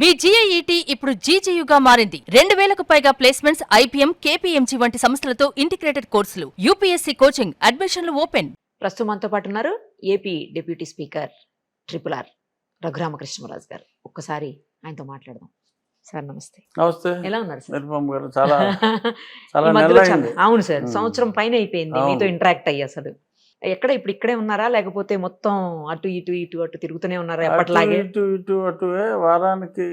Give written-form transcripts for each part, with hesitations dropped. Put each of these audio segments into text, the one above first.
మీ GIET ఇప్పుడు GGUగా మారింది. 2000కు పైగా ప్లేస్మెంట్స్, IPM, KPMG వంటి సంస్థలతో ఇంటిగ్రేటెడ్ కోర్సులు. UPSC కోచింగ్, అడ్మిషన్లు ఓపెన్. ప్రస్తుతం మనతో పాటు ఉన్నారు AP deputy speaker RRR Raghuramakrishnaraju గారు. ఒక్కసారి ఆయనతో మాట్లాడదాం. సార్ నమస్తే. నమస్తే. ఎలా ఉన్నారు సార్? నిరుపమ గారు చాలా ఈ మధ్యలో అవును సార్, సంవత్సరం పైన అయిపోయింది మీతో ఇంటరాక్ట్ అయ్యి. అసలు ఎక్కడ ఇప్పుడు ఇక్కడే ఉన్నారా, లేకపోతే మొత్తం అటు ఇటు ఇటు అటు తిరుగుతూనే ఉన్నారా ఎప్పటిలాగే? అటు వారానికి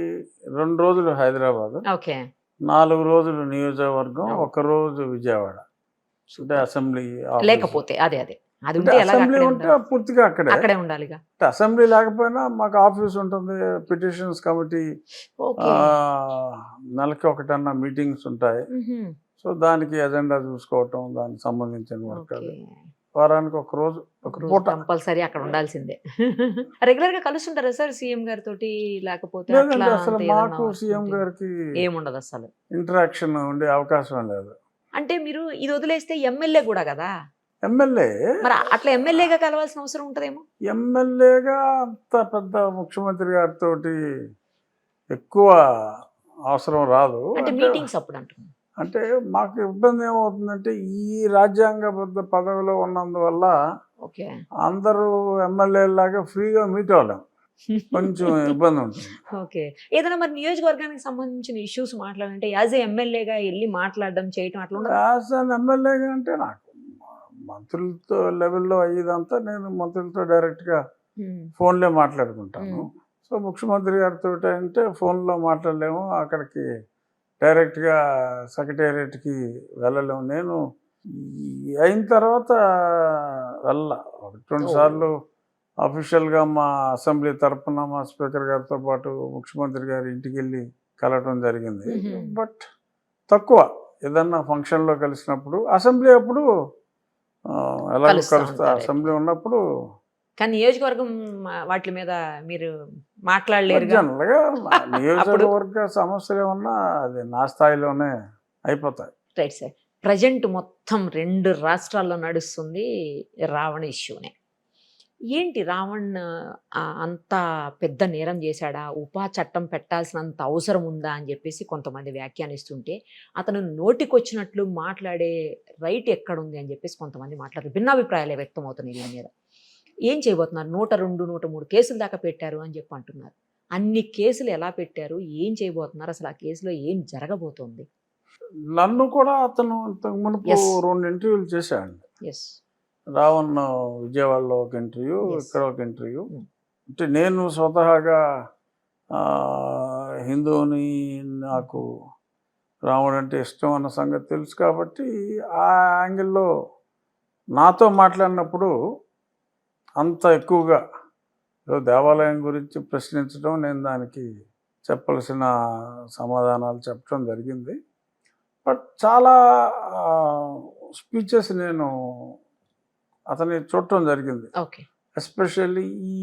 2 రోజులు హైదరాబాద్, ఓకే, 4 రోజులు నియోజకవర్గం, 1 రోజు విజయవాడ. అంటే అసెంబ్లీ లేకపోతే అదే అది ఉంటే అసెంబ్లీ ఉంటే పూర్తిగా అక్కడే ఉండాలిగా. అసెంబ్లీ లేకపోయినా మాకు ఆఫీస్ ఉంటుంది, పిటిషన్స్ కమిటీ, నెలకి ఒకటన్నా మీటింగ్స్ ఉంటాయి. సో దానికి ఎజెండా చూసుకోవటం, దానికి సంబంధించిన వర్క్. వారానికి 1 రోజు కంపల్సరీ అక్కడ ఉండాల్సిందే. రెగ్యులర్ గా కలుస్తుంటారా సార్ సీఎం గారితో, లేకపోతే అసలు మాకు సీఎం గారికి ఏముండదు, అసలు ఇంటరాక్షన్ ఉండే అవకాశం లేదు. అంటే మీరు ఇది వదిలేస్తే ఎమ్మెల్యే కూడా కదా, ఎమ్మెల్యే మరి అట్లా ఎమ్మెల్యేగా కలవాల్సిన అవసరం ఉంటదేమో. ఎమ్మెల్యేగా అంత పెద్ద ముఖ్యమంత్రి గారితో ఎక్కువ అవసరం రాదు. అంటే మీటింగ్స్ అప్పుడు అంటున్నాను. అంటే మాకు ఇబ్బంది ఏమవుతుందంటే ఈ రాజ్యాంగబద్ధ పదవిలో ఉన్నందువల్ల అందరూ ఎమ్మెల్యేలాగా ఫ్రీగా మీట్ అవ్వడం కొంచెం ఇబ్బంది ఉంటుంది. ఓకే, ఏదైనా మరి నియోజకవర్గానికి సంబంధించిన ఇష్యూస్ మాట్లాడాలంటే యాజ్ ఏ ఎమ్మెల్యేగా వెళ్ళి మాట్లాడడం చేయటం అట్లా ఉండదు? యాజ్ అన్ ఎమ్మెల్యేగా అంటే నాకు మంత్రులతో లెవెల్లో అయ్యేదంతా నేను మంత్రులతో డైరెక్ట్గా ఫోన్లో మాట్లాడుకుంటాను. సో ముఖ్యమంత్రి గారితో అంటే ఫోన్లో మాట్లాడలేము, అక్కడికి డైరెక్ట్గా సెక్రటేరియట్కి వెళ్ళలేము. నేను అయిన తర్వాత 1-2 సార్లు అఫీషియల్గా మా అసెంబ్లీ తరఫున మా స్పీకర్ గారితో పాటు ముఖ్యమంత్రి గారి ఇంటికి వెళ్ళి కలవటం జరిగింది. బట్ తక్కువ, ఏదన్నా ఫంక్షన్లో కలిసినప్పుడు. అసెంబ్లీ అప్పుడు ఎలా కలుస్తా, అసెంబ్లీ ఉన్నప్పుడు. కానీ నియోజకవర్గం వాటి మీద మీరు మాట్లాడలేరు. జనరల్గా నియోజకవర్గ సమస్యలు ఏమన్నా అది నా స్థాయిలోనే అయిపోతాయి. Right sir. ప్రజెంట్ మొత్తం 2 రాష్ట్రాల్లో నడుస్తుంది రావణ ఇష్యూనే. ఏంటి రావణ్ అంత పెద్ద నేరం చేశాడా, ఉపా చట్టం పెట్టాల్సినంత అవసరం ఉందా అని చెప్పేసి కొంతమంది వ్యాఖ్యానిస్తుంటే, అతను నోటికొచ్చినట్లు మాట్లాడే రైట్ ఎక్కడుంది అని చెప్పేసి కొంతమంది మాట్లాడారు. భిన్నాభిప్రాయాలే వ్యక్తం అవుతున్నాయి దీని మీద. ఏం చేయబోతున్నారు? 102, 103 కేసులు దాకా పెట్టారు అని చెప్పి అంటున్నారు. అన్ని కేసులు ఎలా పెట్టారు, ఏం చేయబోతున్నారు, అసలు ఆ కేసులో ఏం జరగబోతోంది? నన్ను కూడా అతను ఇంతకు మునుపు 2 ఇంటర్వ్యూలు చేశాడు. రావణ్ విజయవాడలో ఒక ఇంటర్వ్యూ, ఇక్కడ ఒక ఇంటర్వ్యూ. అంటే నేను స్వతహాగా హిందువుని, నాకు రావణ్ అంటే ఇష్టం అన్న సంగతి తెలుసు కాబట్టి ఆ యాంగిల్లో నాతో మాట్లాడినప్పుడు అంత ఎక్కువగా దేవాలయం గురించి ప్రశ్నించడం, నేను దానికి చెప్పాల్సిన సమాధానాలు చెప్పడం జరిగింది. బట్ చాలా స్పీచెస్ నేను అతన్ని చూడటం జరిగింది. ఎస్పెషల్లీ ఈ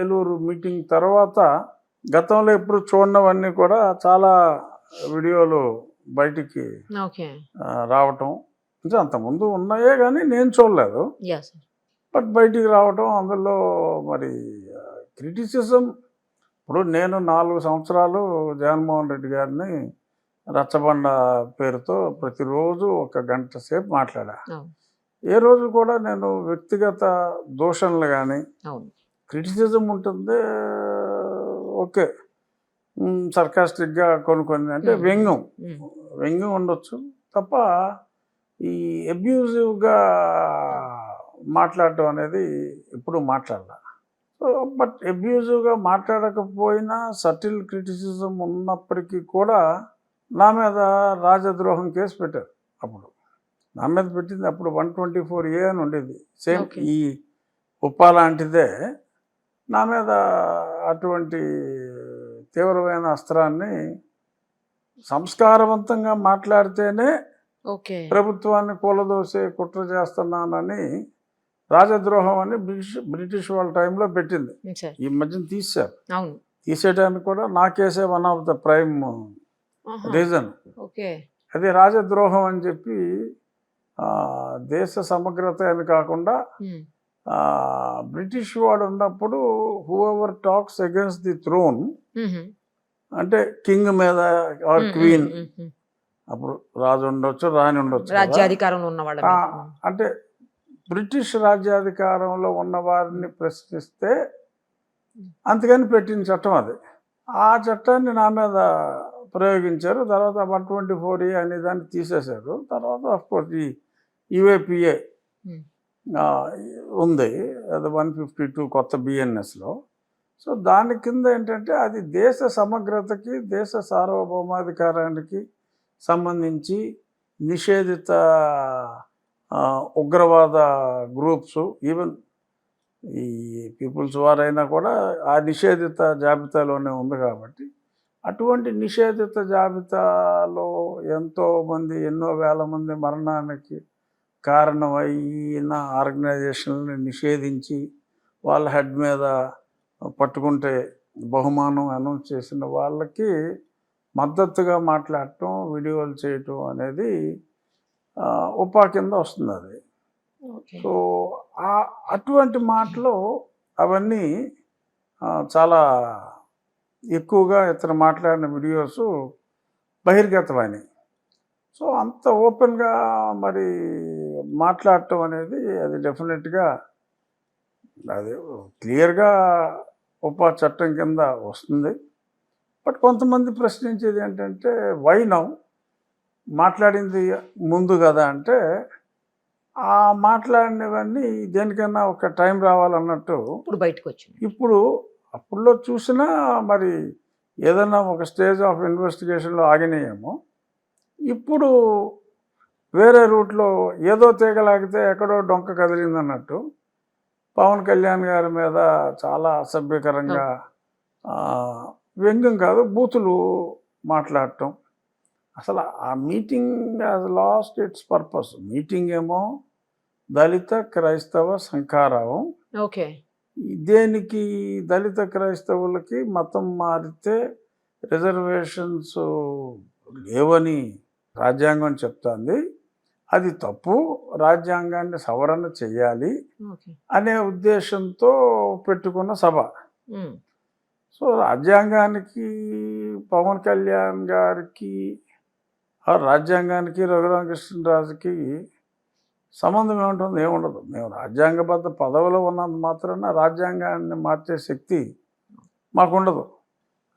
ఏలూరు మీటింగ్ తర్వాత గతంలో ఎప్పుడు చూడనవన్నీ కూడా చాలా వీడియోలు బయటికి రావటం. అంటే అంతకుముందు ఉన్నాయే కానీ నేను చూడలేదు. బట్ బయటికి రావటం, అందులో మరి క్రిటిసిజం. ఇప్పుడు నేను 4 సంవత్సరాలు జగన్మోహన్ రెడ్డి గారిని రచ్చబండ పేరుతో ప్రతిరోజు 1 గంట సేపు మాట్లాడా. ఏ రోజు కూడా నేను వ్యక్తిగత దూషణలు కానీ, క్రిటిసిజం ఉంటుంది, ఓకే, సర్కాస్టిక్గా కొన్ని అంటే వ్యంగ్యం ఉండొచ్చు తప్ప ఈ అబ్యూజివ్గా మాట్లాడటం అనేది ఎప్పుడు మాట్లాడాల. సో బట్ అబ్యూజివ్గా మాట్లాడకపోయినా సటిల్ క్రిటిసిజం ఉన్నప్పటికీ కూడా నా మీద రాజద్రోహం కేసు పెట్టారు. అప్పుడు నా మీద పెట్టింది అప్పుడు 124A అని ఉండేది. సేమ్ ఈ ఉప్పా లాంటిదే నా మీద అటువంటి తీవ్రమైన అస్త్రాన్ని, సంస్కారవంతంగా మాట్లాడితేనే ప్రభుత్వాన్ని కూలదోసే కుట్ర చేస్తున్నానని రాజద్రోహం అని బ్రిటిష్ వాళ్ళ టైంలో పెట్టింది. ఈ మధ్యన తీసేయడానికి కూడా నా కేసే one of the prime reason. అది రాజద్రోహం అని చెప్పి దేశ సమగ్రత అని కాకుండా బ్రిటిష్ వాడు ఉన్నప్పుడు whoever talks against the throne అంటే కింగ్ మీద ఆర్ క్వీన్, అప్పుడు రాజు ఉండొచ్చు, రాణి ఉండొచ్చు కదా. రాజ్యాధికారంలో ఉన్న వాళ్ళ మీద. అంటే బ్రిటిష్ రాజ్యాధికారంలో ఉన్న వారిని ప్రశ్నిస్తే అందుకని పెట్టిన చట్టం అది. ఆ చట్టాన్ని నా మీద ప్రయోగించారు. తర్వాత 124A అనే దాన్ని తీసేశారు. తర్వాత అఫ్కోర్స్ ఈ యుఏపిఏ ఉంది, అది 152 కొత్త బిఎన్ఎస్లో. సో దాని కింద ఏంటంటే అది దేశ సమగ్రతకి, దేశ సార్వభౌమాధికారానికి సంబంధించి నిషేధిత ఉగ్రవాద గ్రూప్స్, ఈవెన్ ఈ పీపుల్స్ వార్ అయినా కూడా ఆ నిషేధిత జాబితాలోనే ఉంది. కాబట్టి అటువంటి నిషేధిత జాబితాలో ఎంతోమంది, ఎన్నో వేల మంది మరణానికి కారణమైన ఆర్గనైజేషన్లని నిషేధించి వాళ్ళ హెడ్ మీద పట్టుకుంటే బహుమానం అనౌన్స్ చేసిన వాళ్ళకి మద్దతుగా మాట్లాడటం, వీడియోలు చేయటం అనేది ఉపా కింద వస్తుంది అది. సో అటువంటి మాటలు అవన్నీ చాలా ఎక్కువగా ఇతను మాట్లాడిన వీడియోస్ బహిర్గతమైనవి. సో అంత ఓపెన్గా మరి మాట్లాడటం అనేది అది డెఫినెట్గా అది క్లియర్గా ఉపా చట్టం కింద వస్తుంది. బట్ కొంతమంది ప్రశ్నించేది ఏంటంటే వై నౌ, మాట్లాడింది ముందు కదా అంటే, ఆ మాట్లాడినవన్నీ దేనికన్నా ఒక టైం రావాలన్నట్టు ఇప్పుడు బయటకు వచ్చింది. ఇప్పుడు అప్పుడులో చూసినా మరి ఏదన్నా ఒక స్టేజ్ ఆఫ్ ఇన్వెస్టిగేషన్లో ఆగినాయేమో, ఇప్పుడు వేరే రూట్లో ఏదో తీగలాగితే ఎక్కడో డొంక కదిలిందన్నట్టు పవన్ కళ్యాణ్ గారి మీద చాలా అసభ్యకరంగా, వ్యంగ్యం కాదు, బూతులు మాట్లాడటం. అసలు ఆ meeting has lost its purpose. Meeting ఏమో దళిత క్రైస్తవ శంఖారావం. ఓకే, దేనికి? దళిత క్రైస్తవులకి మతం మారితే రిజర్వేషన్స్ లేవని రాజ్యాంగం చెప్తుంది, అది తప్పు, రాజ్యాంగాన్ని సవరణ చేయాలి అనే ఉద్దేశంతో పెట్టుకున్న సభ. సో రాజ్యాంగానికి, పవన్ కళ్యాణ్ గారికి, రాజ్యాంగానికి, రఘురామకృష్ణరాజుకి సంబంధం ఏముంటుంది? ఏముండదు. మేము రాజ్యాంగబద్ధ పదవిలో ఉన్నంత మాత్రాన రాజ్యాంగాన్ని మార్చే శక్తి మాకుండదు.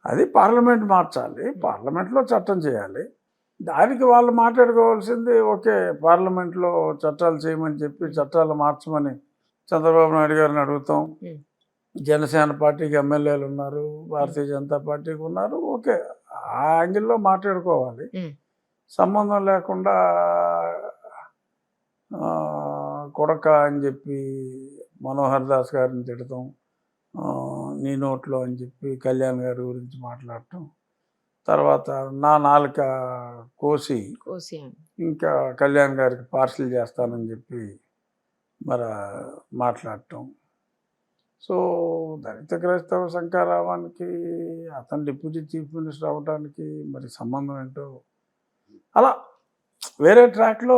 అది పార్లమెంట్ మార్చాలి, పార్లమెంట్లో చట్టం చేయాలి. దానికి వాళ్ళు మాట్లాడుకోవాల్సింది ఓకే, పార్లమెంట్లో చట్టాలు చేయమని చెప్పి చట్టాలు మార్చమని చంద్రబాబు నాయుడు గారిని అడుగుతాం. జనసేన పార్టీకి ఎమ్మెల్యేలు ఉన్నారు, భారతీయ జనతా పార్టీకి ఉన్నారు, ఓకే, ఆ యాంగిల్లో మాట్లాడుకోవాలి. సంబంధం లేకుండా కొడక అని చెప్పి మనోహర్ దాస్ గారిని తిడతాం, నీ నోట్లో అని చెప్పి కళ్యాణ్ గారి గురించి మాట్లాడటం, తర్వాత నా నాలుక కోసి ఇంకా కళ్యాణ్ గారికి పార్సిల్ చేస్తానని చెప్పి మరి మాట్లాడటం. సో దళిత క్రైస్తవ శంఖారావానికి అతను డిప్యూటీ చీఫ్ మినిస్టర్ అవ్వడానికి మరి సంబంధం ఏంటో అలా వేరే ట్రాక్లో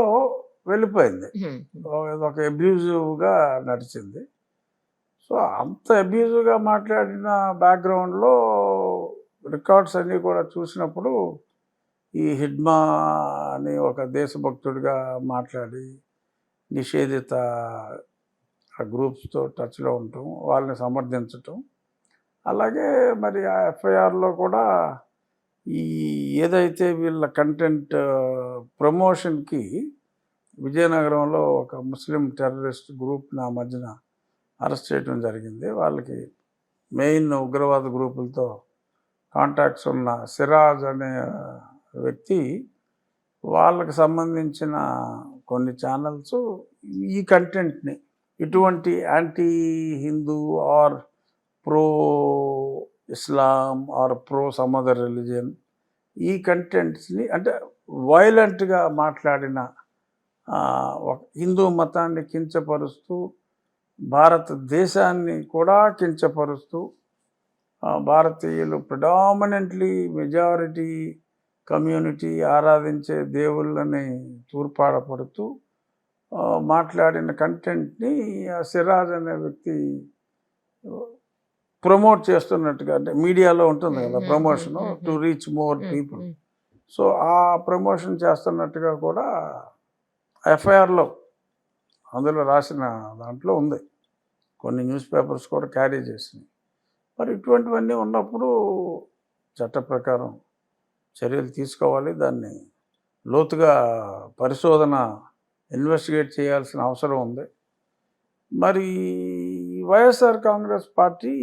వెళ్ళిపోయింది. ఒక అబ్యూజివ్గా నడిచింది. సో అంత అబ్యూజివ్గా మాట్లాడిన బ్యాక్గ్రౌండ్లో రికార్డ్స్ అన్నీ కూడా చూసినప్పుడు ఈ హిడ్మా అని ఒక దేశభక్తుడిగా మాట్లాడి నిషేధిత గ్రూప్స్తో టచ్లో ఉండటం, వాళ్ళని సమర్థించటం, అలాగే మరి ఆ ఎఫ్ఐఆర్లో కూడా ఈ ఏదైతే వీళ్ళ కంటెంట్ ప్రమోషన్కి విజయనగరంలో ఒక ముస్లిం టెర్రరిస్ట్ గ్రూప్ని ఆ మధ్యన అరెస్ట్ చేయడం జరిగింది. వాళ్ళకి మెయిన్ ఉగ్రవాద గ్రూపులతో కాంటాక్ట్స్ ఉన్న సిరాజ్ అనే వ్యక్తి, వాళ్ళకి సంబంధించిన కొన్ని ఛానల్స్ ఈ కంటెంట్ని, ఇటువంటి anti Hindu or pro Islam or pro some other religion, ఈ కంటెంట్స్ని అంటే వైలెంట్గా మాట్లాడిన, హిందూ మతాన్ని కించపరుస్తూ, భారతదేశాన్ని కూడా కించపరుస్తూ, భారతీయులు ప్రిడామినెంట్లీ మెజారిటీ కమ్యూనిటీ ఆరాధించే దేవుళ్ళని తూర్పాడపడుతూ మాట్లాడిన కంటెంట్ని సిరాజ్ అనే వ్యక్తి ప్రమోట్ చేస్తున్నట్టుగా, అంటే మీడియాలో ఉంటుంది కదా promotion to reach more people. So ఆ ప్రమోషన్ చేస్తున్నట్టుగా కూడా ఎఫ్ఐఆర్లో అందులో రాసిన దాంట్లో ఉంది. కొన్ని న్యూస్ పేపర్స్ కూడా క్యారీ చేసినాయి. మరి ఇటువంటివన్నీ ఉన్నప్పుడు చట్ట ప్రకారం చర్యలు తీసుకోవాలి. దాన్ని లోతుగా పరిశోధన, ఇన్వెస్టిగేట్ చేయాల్సిన అవసరం ఉంది. మరి వైఎస్ఆర్ కాంగ్రెస్ పార్టీ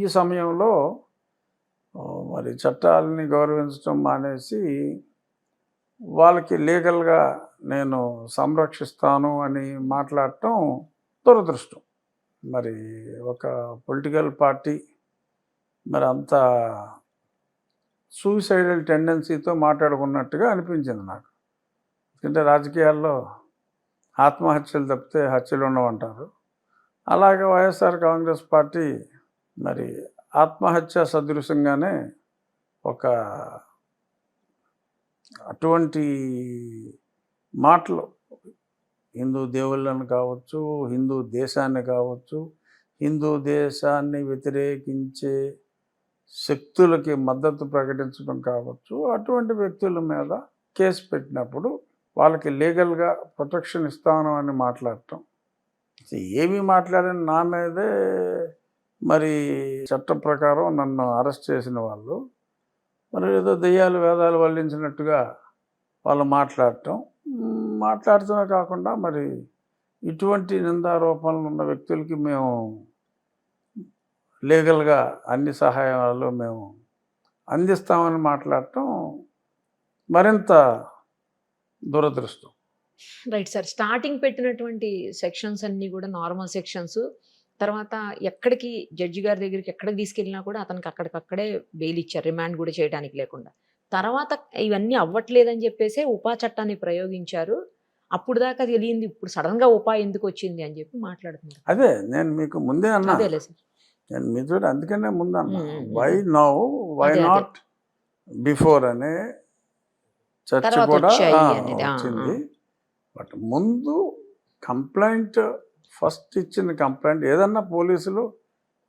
ఈ సమయంలో మరి చట్టాలని గౌరవించడం మానేసి వాళ్ళకి లీగల్గా నేను సంరక్షిస్తాను అని మాట్లాడటం దురదృష్టం. మరి ఒక పొలిటికల్ పార్టీ మరి అంత సూసైడల్ టెండెన్సీతో మాట్లాడుకున్నట్టుగా అనిపించింది నాకు. ఎందుకంటే రాజకీయాల్లో ఆత్మహత్యలు తప్పితే హత్యలు ఉండవంటారు. అలాగే వైఎస్ఆర్ కాంగ్రెస్ పార్టీ మరి ఆత్మహత్య సదృశంగానే ఒక అటువంటి మాటలు హిందూ దేవుళ్ళను కావచ్చు, హిందూ దేశాన్ని కావచ్చు, హిందూ దేశాన్ని వ్యతిరేకించే శక్తులకి మద్దతు ప్రకటించడం కావచ్చు, అటువంటి వ్యక్తుల మీద కేసు పెట్టినప్పుడు వాళ్ళకి లీగల్గా ప్రొటెక్షన్ ఇస్తాను అని మాట్లాడటం, ఏమీ మాట్లాడిన నా మీదే మరి చట్టం ప్రకారం నన్ను అరెస్ట్ చేసిన వాళ్ళు మరి ఏదో దెయ్యాలు వేదాలు వల్లించినట్టుగా వాళ్ళు మాట్లాడుతూనే కాకుండా మరి ఇటువంటి నిందారోపణలు ఉన్న వ్యక్తులకి మేము లీగల్గా అన్ని సహాయాలు మేము అందిస్తామని మాట్లాడటం మరింత దురదృష్టం. Right sir. స్టార్టింగ్ పెట్టినటువంటి సెక్షన్స్ అన్నీ కూడా నార్మల్ సెక్షన్స్. తర్వాత ఎక్కడికి జడ్జి గారి దగ్గరికి ఎక్కడికి తీసుకెళ్ళినా కూడా అతనికి అక్కడికక్కడే బెయిల్ ఇచ్చారు, రిమాండ్ కూడా చేయడానికి లేకుండా. తర్వాత ఇవన్నీ అవ్వట్లేదని చెప్పేసి ఉపా చట్టాన్ని ప్రయోగించారు. అప్పుడు దాకా తెలియంది ఇప్పుడు సడన్గా ఉపా ఎందుకు వచ్చింది అని చెప్పి మాట్లాడుతున్నారు. అదే నేను మీకు ముందే అన్నా, అదేలే సార్, నేను మీతో అందుకనే ముందు అన్నా, why now why not before అనే చర్చ తర్వాత కూడా వచ్చాయి వచ్చింది. బట్ ముందు కంప్లైంట్, ఫస్ట్ ఇచ్చిన కంప్లైంట్ ఏదన్నా పోలీసులు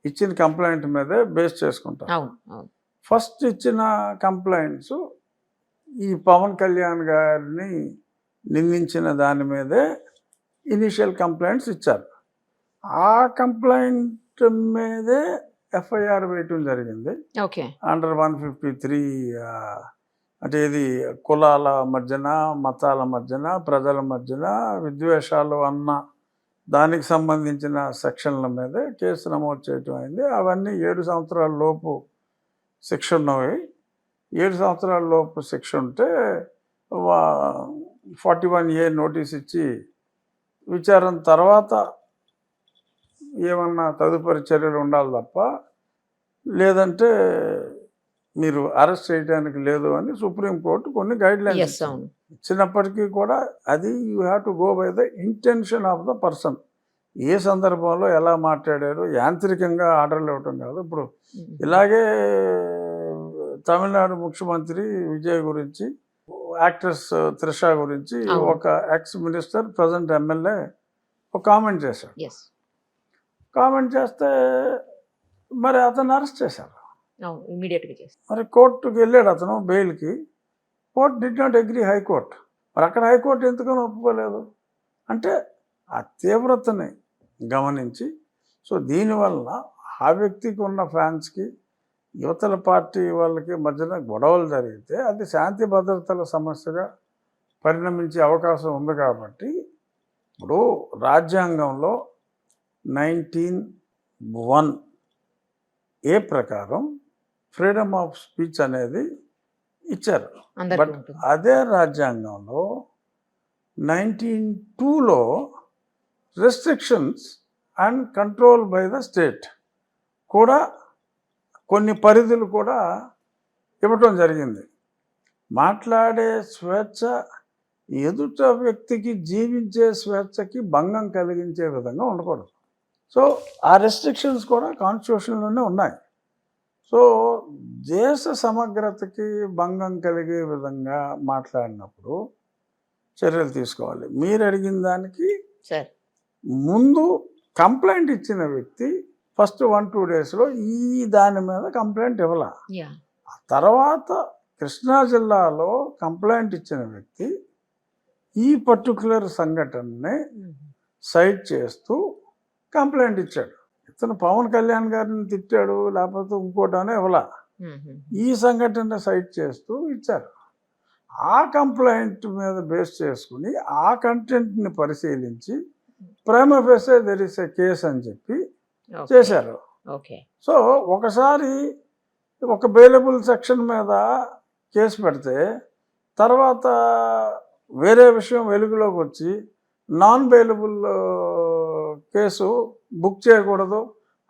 ఇచ్చిన కంప్లైంట్ మీదే బేస్ చేసుకుంటారు. అవును అవును. ఫస్ట్ ఇచ్చిన కంప్లైంట్స్ ఈ పవన్ కళ్యాణ్ గారిని నిందించిన దాని మీదే ఇనిషియల్ కంప్లైంట్స్ ఇచ్చారు. ఆ కంప్లైంట్ మీదే ఎఫ్ఐఆర్ వేయటం జరిగింది. ఓకే. అండర్ 153 అంటే ఇది కులాల మధ్యన, మతాల మధ్యన, ప్రజల మధ్యన విద్వేషాలు అన్న దానికి సంబంధించిన సెక్షన్ల మీద కేసు నమోదు చేయటం అయింది. అవన్నీ 7 సంవత్సరాల లోపు శిక్ష ఉన్నవి. 7 సంవత్సరాల లోపు శిక్ష ఉంటే 41A నోటీస్ ఇచ్చి విచారణ తర్వాత ఏమన్నా తదుపరి చర్యలు ఉండాలి తప్ప, లేదంటే మీరు అరెస్ట్ చేయడానికి లేదు అని సుప్రీంకోర్టు కొన్ని గైడ్ లైన్స్ ఇచ్చినప్పటికీ కూడా అది you have to go by the intention of the person. ఏ సందర్భంలో ఎలా మాట్లాడారు, యాంత్రికంగా ఆర్డర్లు ఇవ్వటం కాదు. ఇప్పుడు ఇలాగే తమిళనాడు ముఖ్యమంత్రి విజయ్ గురించి, యాక్ట్రెస్ త్రిష గురించి ఒక ఎక్స్ మినిస్టర్ ప్రజెంట్ ఎమ్మెల్యే ఒక కామెంట్ చేశాడు. కామెంట్ చేస్తే మరి అతను అరెస్ట్ చేశారు. మరి కోర్టుకు వెళ్ళాడు అతను బెయిల్కి. Court did not agree, high court. మరి అక్కడ హైకోర్టు ఎందుకని ఒప్పుకోలేదు అంటే ఆ తీవ్రతని గమనించి, సో దీనివల్ల ఆ వ్యక్తికి ఉన్న ఫ్యాన్స్కి యువతల పార్టీ వాళ్ళకి మధ్యన గొడవలు జరిగితే అది శాంతి భద్రతల సమస్యగా పరిణమించే అవకాశం ఉంది. కాబట్టి ఇప్పుడు రాజ్యాంగంలో 19(1)A ప్రకారం ఫ్రీడమ్ ఆఫ్ స్పీచ్ అనేది ఇచ్చారు. బట్ అదే రాజ్యాంగంలో 19(2)లో restrictions and control by the state కూడా కొన్ని పరిధులు కూడా ఇవ్వటం జరిగింది. మాట్లాడే స్వేచ్ఛ ఎదుట వ్యక్తికి జీవించే స్వేచ్ఛకి భంగం కలిగించే విధంగా ఉండకూడదు. సో ఆ రెస్ట్రిక్షన్స్ కూడా కాన్స్టిట్యూషన్లోనే ఉన్నాయి. సో దేశ సమగ్రతకి భంగం కలిగే విధంగా మాట్లాడినప్పుడు చర్యలు తీసుకోవాలి. మీరు అడిగిన దానికి ముందు కంప్లైంట్ ఇచ్చిన వ్యక్తి ఫస్ట్ 1-2 డేస్లో ఈ దాని మీద కంప్లైంట్ ఇవ్వాల. యా. తర్వాత కృష్ణా జిల్లాలో కంప్లైంట్ ఇచ్చిన వ్యక్తి ఈ పర్టికులర్ సంఘటనని సైట్ చేస్తూ కంప్లైంట్ ఇచ్చాడు. ఇతను పవన్ కళ్యాణ్ గారిని తిట్టాడు లేకపోతే ఇంకోటనే ఇవ్వాల, ఈ సంఘటన సైట్ చేస్తూ ఇచ్చారు. ఆ కంప్లైంట్ మీద బేస్ చేసుకుని ఆ కంటెంట్ని పరిశీలించి prima facie there is a case అని చెప్పి చేశారు. ఓకే. సో ఒకసారి ఒక బెయిలబుల్ సెక్షన్ మీద కేసు పెడితే తర్వాత వేరే విషయం వెలుగులోకి వచ్చి నాన్ బెయిలబుల్ కేసు బుక్ చేయకూడదు,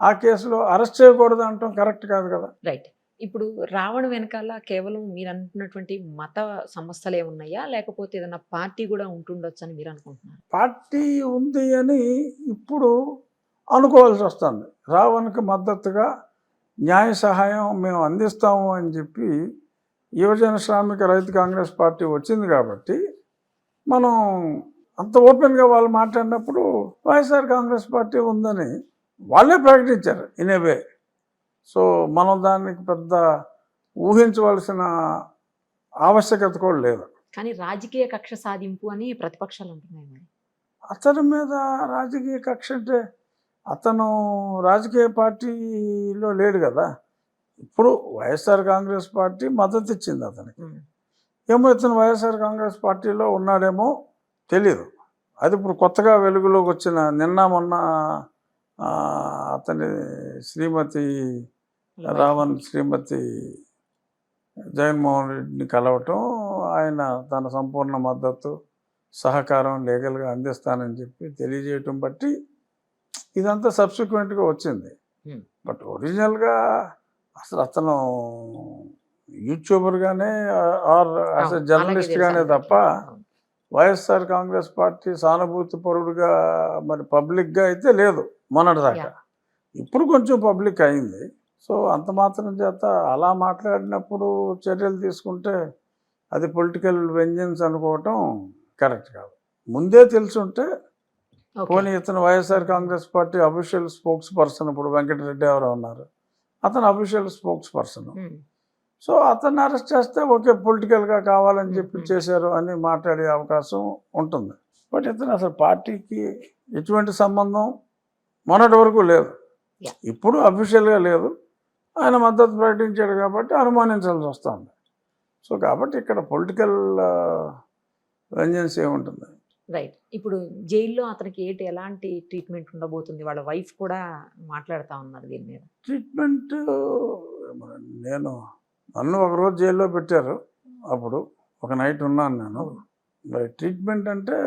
ఆ కేసులో అరెస్ట్ చేయకూడదు అంటాం కరెక్ట్ కాదు కదా. రైట్. ఇప్పుడు రావణ వెనకాల కేవలం మీరు అంటున్నటువంటి మత సమస్యలే ఉన్నాయా, లేకపోతే ఏదైనా పార్టీ కూడా ఉంటుండొచ్చు అని మీరు అనుకుంటున్నారు? పార్టీ ఉంది అని ఇప్పుడు అనుకోవాల్సి వస్తుంది. రావణ్కి మద్దతుగా న్యాయ సహాయం మేము అందిస్తాము అని చెప్పి యువజన శ్రామిక రైతు కాంగ్రెస్ పార్టీ వచ్చింది కాబట్టి మనం అంత ఓపెన్గా వాళ్ళు మాట్లాడినప్పుడు వైఎస్ఆర్ కాంగ్రెస్ పార్టీ ఉందని వాళ్ళే ప్రకటించారు ఇన్ ఏ వే. సో మనం దానికి పెద్ద ఊహించవలసిన ఆవశ్యకత కూడా లేదు. కానీ రాజకీయ కక్ష సాధింపు అని ప్రతిపక్షాలు అంటున్నాయి. మరి అతని మీద రాజకీయ కక్ష అంటే అతను రాజకీయ పార్టీలో లేడు కదా. ఇప్పుడు వైఎస్ఆర్ కాంగ్రెస్ పార్టీ మద్దతు ఇచ్చింది అతనికి. ఏమో ఇతను వైఎస్ఆర్ కాంగ్రెస్ పార్టీలో ఉన్నాడేమో తెలీదు. అది ఇప్పుడు కొత్తగా వెలుగులోకి వచ్చిన నిన్న మొన్న అతని శ్రీమతి రావణ్ శ్రీమతి జగన్మోహన్ రెడ్డిని కలవటం, ఆయన తన సంపూర్ణ మద్దతు సహకారం లీగల్గా అందిస్తానని చెప్పి తెలియజేయటం బట్టి ఇదంతా సబ్సిక్వెంట్గా వచ్చింది. బట్ ఒరిజినల్గా అసలు అతను యూట్యూబర్గానే ఆర్ యాజ్ ఎ జర్నలిస్ట్గానే తప్ప వైఎస్ఆర్ కాంగ్రెస్ పార్టీ సానుభూతి పరుడుగా మరి పబ్లిక్గా అయితే లేదు మొన్నటిదాకా. ఇప్పుడు కొంచెం పబ్లిక్ అయింది. సో అంత మాత్రం చేత అలా మాట్లాడినప్పుడు చర్యలు తీసుకుంటే అది పొలిటికల్ వెంజెన్స్ అనుకోవటం కరెక్ట్ కాదు. ముందే తెలుసుంటే పోనీ ఇతను YSR Congress party official spokes person, ఇప్పుడు వెంకటరెడ్డి ఎవరో ఉన్నారు, అతను అఫీషియల్ స్పోక్స్ పర్సన్. సో అతన్ని అరెస్ట్ చేస్తే ఓకే పొలిటికల్గా కావాలని చెప్పి చేశారు అని మాట్లాడే అవకాశం ఉంటుంది. బట్ ఇతను అసలు పార్టీకి ఎటువంటి సంబంధం మొన్నటి వరకు లేదు, ఇప్పుడు అఫీషియల్గా లేదు. ఆయన మద్దతు ప్రకటించాడు కాబట్టి అనుమానించాల్సి వస్తుంది. సో కాబట్టి ఇక్కడ పొలిటికల్ వెంజెన్స్ ఏముంటుంది. రైట్. ఇప్పుడు జైల్లో అతనికి ఎలాంటి ట్రీట్మెంట్ ఉండబోతుంది? వాళ్ళ వైఫ్ కూడా మాట్లాడుతూ ఉన్నారు దీని మీద. ట్రీట్మెంట్ నన్ను ఒకరోజు జైల్లో పెట్టారు, అప్పుడు ఒక నైట్ ఉన్నాను నేను. మరి ట్రీట్మెంట్ అంటే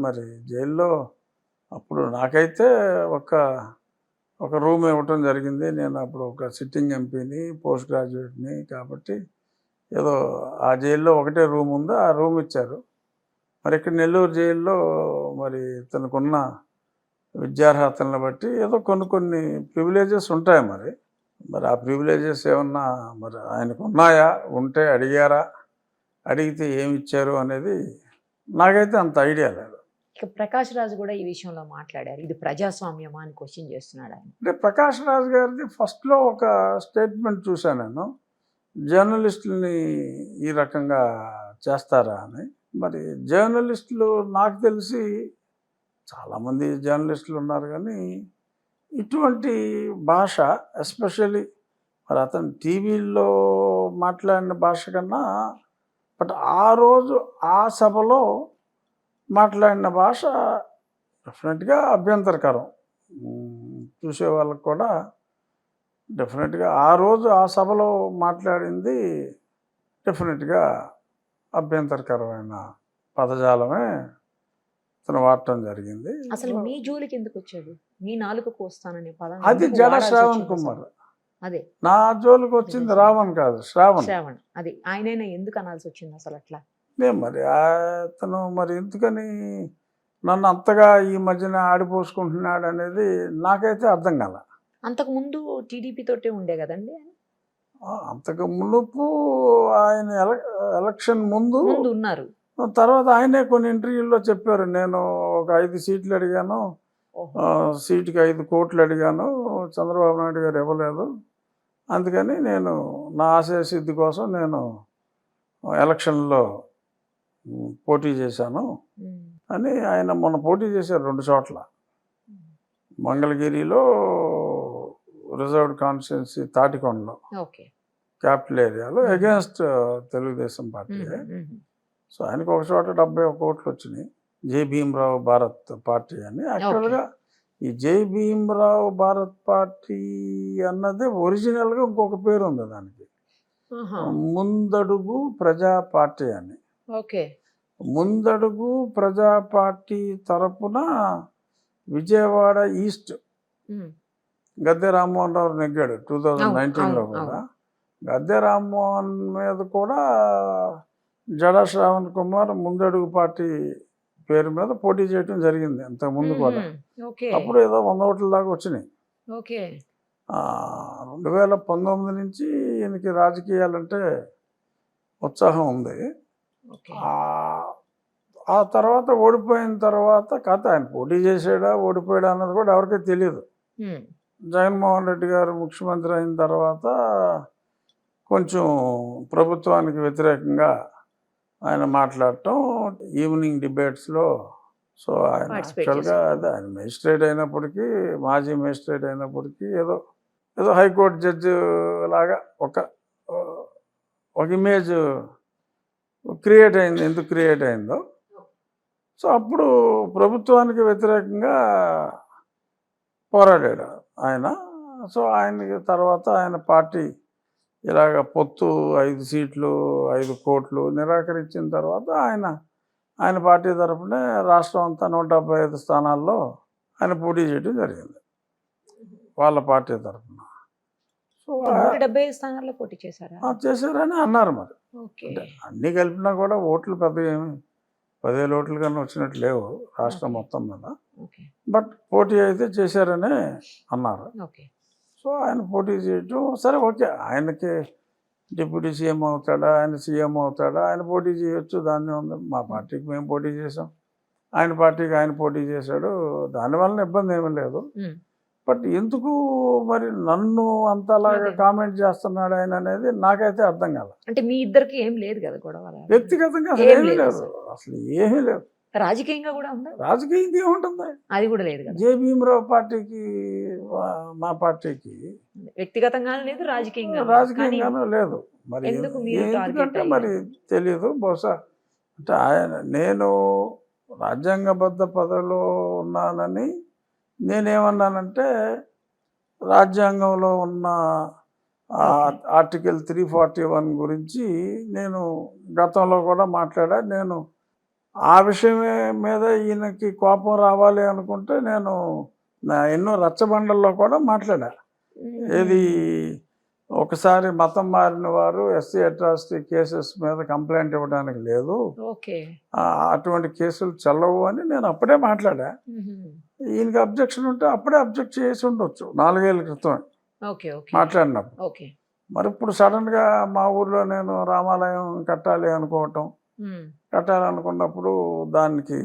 మరి జైల్లో అప్పుడు నాకైతే ఒక రూమ్ ఇవ్వటం జరిగింది. నేను అప్పుడు ఒక సిట్టింగ్ ఎంపీని, పోస్ట్ గ్రాడ్యుయేట్ని కాబట్టి ఏదో ఆ జైల్లో ఒకటే రూమ్ ఉంది, ఆ రూమ్ ఇచ్చారు. మరి ఇక్కడ నెల్లూరు జైల్లో మరి తనకున్న విద్యార్హతలను బట్టి ఏదో కొన్ని ప్రివిలేజెస్ ఉంటాయి. మరి ఆ ప్రివిలేజెస్ ఏమన్నా మరి ఆయనకు ఉన్నాయా, ఉంటే అడిగారా, అడిగితే ఏమి ఇచ్చారు అనేది నాకైతే అంత ఐడియా లేదు. ఇక ప్రకాష్ రాజ్ కూడా ఈ విషయంలో మాట్లాడారు. ఇది ప్రజాస్వామ్యమా అని క్వశ్చన్ చేస్తున్నాడు ఆయన. అంటే ప్రకాష్ రాజ్ గారిది ఫస్ట్లో ఒక స్టేట్మెంట్ చూశాను నేను, జర్నలిస్టులని ఈ రకంగా చేస్తారా అని. మరి జర్నలిస్టులు నాకు తెలిసి చాలామంది జర్నలిస్టులు ఉన్నారు, కానీ ఇటువంటి భాష ఎస్పెషల్లీ మరి అతను టీవీల్లో మాట్లాడిన భాష కన్నా బట్ ఆ రోజు ఆ సభలో మాట్లాడిన భాష డెఫినెట్గా అభ్యంతరకరం. చూసే వాళ్ళకు కూడా డెఫినెట్గా ఆ రోజు ఆ సభలో మాట్లాడింది డెఫినెట్గా అభ్యంతరకరమైన పదజాలమే అతను వాడటం జరిగింది. అసలు మీ జోలికి ఎందుకు వచ్చాడు? మీ నాలుకకు వస్తానని పదం అది జడ శ్రావణ్ కుమార్. అదే నా జోలికి వచ్చింది రావణ్ కాదు, శ్రావణ్. అది ఆయనైనా ఎందుకు అనాల్సి వచ్చింది అసలు అట్లా? మరి అతను మరి ఎందుకని నన్ను అంతగా ఈ మధ్యన ఆడిపోసుకుంటున్నాడు అనేది నాకైతే అర్థం కాల. అంతకు ముందు టీడీపీ తోటే ఉండే కదండి. అంతకు మునుపు ఆయన ఎలక్షన్ ముందు ఉన్నారు. తర్వాత ఆయనే కొన్ని ఇంటర్వ్యూల్లో చెప్పారు, నేను ఒక 5 సీట్లు అడిగాను, ఓహో. సీటుకి 5 కోట్లు అడిగాను, చంద్రబాబు నాయుడు గారు ఇవ్వలేదు. అందుకని నేను నా ఆశయ సిద్ధి కోసం నేను ఎలక్షన్లో పోటీ చేశాను ఉమ్. అని ఆయన మొన్న పోటీ చేశారు 2 చోట్ల. మంగళగిరిలో రిజర్వ్డ్ కాన్స్టిట్యున్సీ తాటికొండలో ఓకే. క్యాపిటల్ ఏరియాలో అగేన్స్ట్ తెలుగుదేశం పార్టీ. సో ఆయనకు ఒక చోట 71 కోట్లు వచ్చినాయి. జై భీమరావు భారత్ పార్టీ అని. యాక్చువల్గా ఈ జై భీమరావు భారత్ పార్టీ అన్నది ఒరిజినల్గా ఇంకొక పేరు ఉంది దానికి, ముందడుగు ప్రజా పార్టీ అని. ఓకే. ముందడుగు ప్రజా పార్టీ తరపున విజయవాడ ఈస్ట్ గద్దె రామ్మోహన్ రావు నెగ్గాడు 2019లో కూడా. గద్దె రామ్మోహన్ మీద కూడా జడా శ్రావణ్ కుమార్ ముందడుగు పార్టీ పేరు మీద పోటీ చేయడం జరిగింది అంతకుముందు కూడా. అప్పుడు ఏదో 100 ఓట్ల దాకా వచ్చినాయి. 2019 నుంచి ఈయనకి రాజకీయాలంటే ఉత్సాహం ఉంది. ఆ తర్వాత ఓడిపోయిన తర్వాత కథ ఆయన పోటీ చేసాడా ఓడిపోయాడా అన్నది కూడా ఎవరికీ తెలియదు. జగన్మోహన్ రెడ్డి గారు ముఖ్యమంత్రి అయిన తర్వాత కొంచెం ప్రభుత్వానికి వ్యతిరేకంగా ఆయన మాట్లాడటం ఈవినింగ్ డిబేట్స్లో. సో ఆయన యాక్చువల్గా అదే ఆయన మేజిస్ట్రేట్ అయినప్పటికీ, మాజీ మేజిస్ట్రేట్ అయినప్పటికీ ఏదో హైకోర్టు జడ్జి లాగా ఒక ఇమేజ్ క్రియేట్ అయింది. ఎందుకు క్రియేట్ అయిందో. సో అప్పుడు ప్రభుత్వానికి వ్యతిరేకంగా పోరాడాడు ఆయన. సో ఆయనకి తర్వాత ఆయన పార్టీ ఇలాగ పొత్తు 5 సీట్లు 5 కోట్లు నిరాకరించిన తర్వాత ఆయన పార్టీ తరఫునే రాష్ట్రం అంతా 175 స్థానాల్లో ఆయన పోటీ చేయడం జరిగింది వాళ్ళ పార్టీ తరఫున. సో 175 స్థానాల్లో పోటీ చేశారని అన్నారు. మరి అన్నీ కలిపినా కూడా ఓట్లు పెద్దగా ఏమి 10,000 ఓట్ల కన్నా వచ్చినట్టు లేవు రాష్ట్రం మొత్తం మీద. బట్ పోటీ అయితే చేశారని అన్నారు. సో ఆయన పోటీ చేయటం సరే, ఓకే. ఆయనకి డిప్యూటీ సీఎం అవుతాడా, ఆయన సీఎం అవుతాడా, ఆయన పోటీ చేయొచ్చు, దాన్ని ఉంది. మా పార్టీకి మేము పోటీ చేసాం, ఆయన పార్టీకి ఆయన పోటీ చేశాడు, దానివల్ల ఇబ్బంది ఏమీ లేదు. బట్ ఎందుకు మరి నన్ను అంతలాగా కామెంట్ చేస్తున్నాడు ఆయన అనేది నాకైతే అర్థం కాదు. అంటే మీ ఇద్దరికి ఏం లేదు కదా గొడవ? వ్యక్తిగతంగా అసలు ఏమీ లేదు, అసలు ఏమీ లేదు. రాజకీయంగా కూడా ఉందా? రాజకీయంగా ఏముంటుంది, అది కూడా లేదు కదా. జే భీమరావు పార్టీకి మా పార్టీకి వ్యక్తిగతంగానూ లేదు, రాజకీయంగానూ లేదు. మరి ఎందుకంటే మరి తెలియదు. బహుశా అంటే నేను రాజ్యాంగబద్ధ పదవిలో ఉన్నానని నేనేమన్నానంటే, రాజ్యాంగంలో ఉన్న ఆర్టికల్ 341 గురించి నేను గతంలో కూడా మాట్లాడా. నేను ఆ విషయమే మీద ఈయనకి కోపం రావాలి అనుకుంటే నేను ఎన్నో రచ్చబండల్లో కూడా మాట్లాడా. ఏది ఒకసారి మతం మారిన వారు ఎస్సీ అట్రాసిటీ కేసెస్ మీద కంప్లైంట్ ఇవ్వడానికి లేదు, అటువంటి కేసులు చెల్లవు అని నేను అప్పుడే మాట్లాడా. ఈయనకి అబ్జెక్షన్ ఉంటే అప్పుడే అబ్జెక్ట్ చేసి ఉండొచ్చు 4 ఏళ్ళ క్రితం మాట్లాడినప్పుడు. మరి ఇప్పుడు సడన్గా మా ఊర్లో నేను రామాలయం కట్టాలనుకున్నప్పుడు దానికి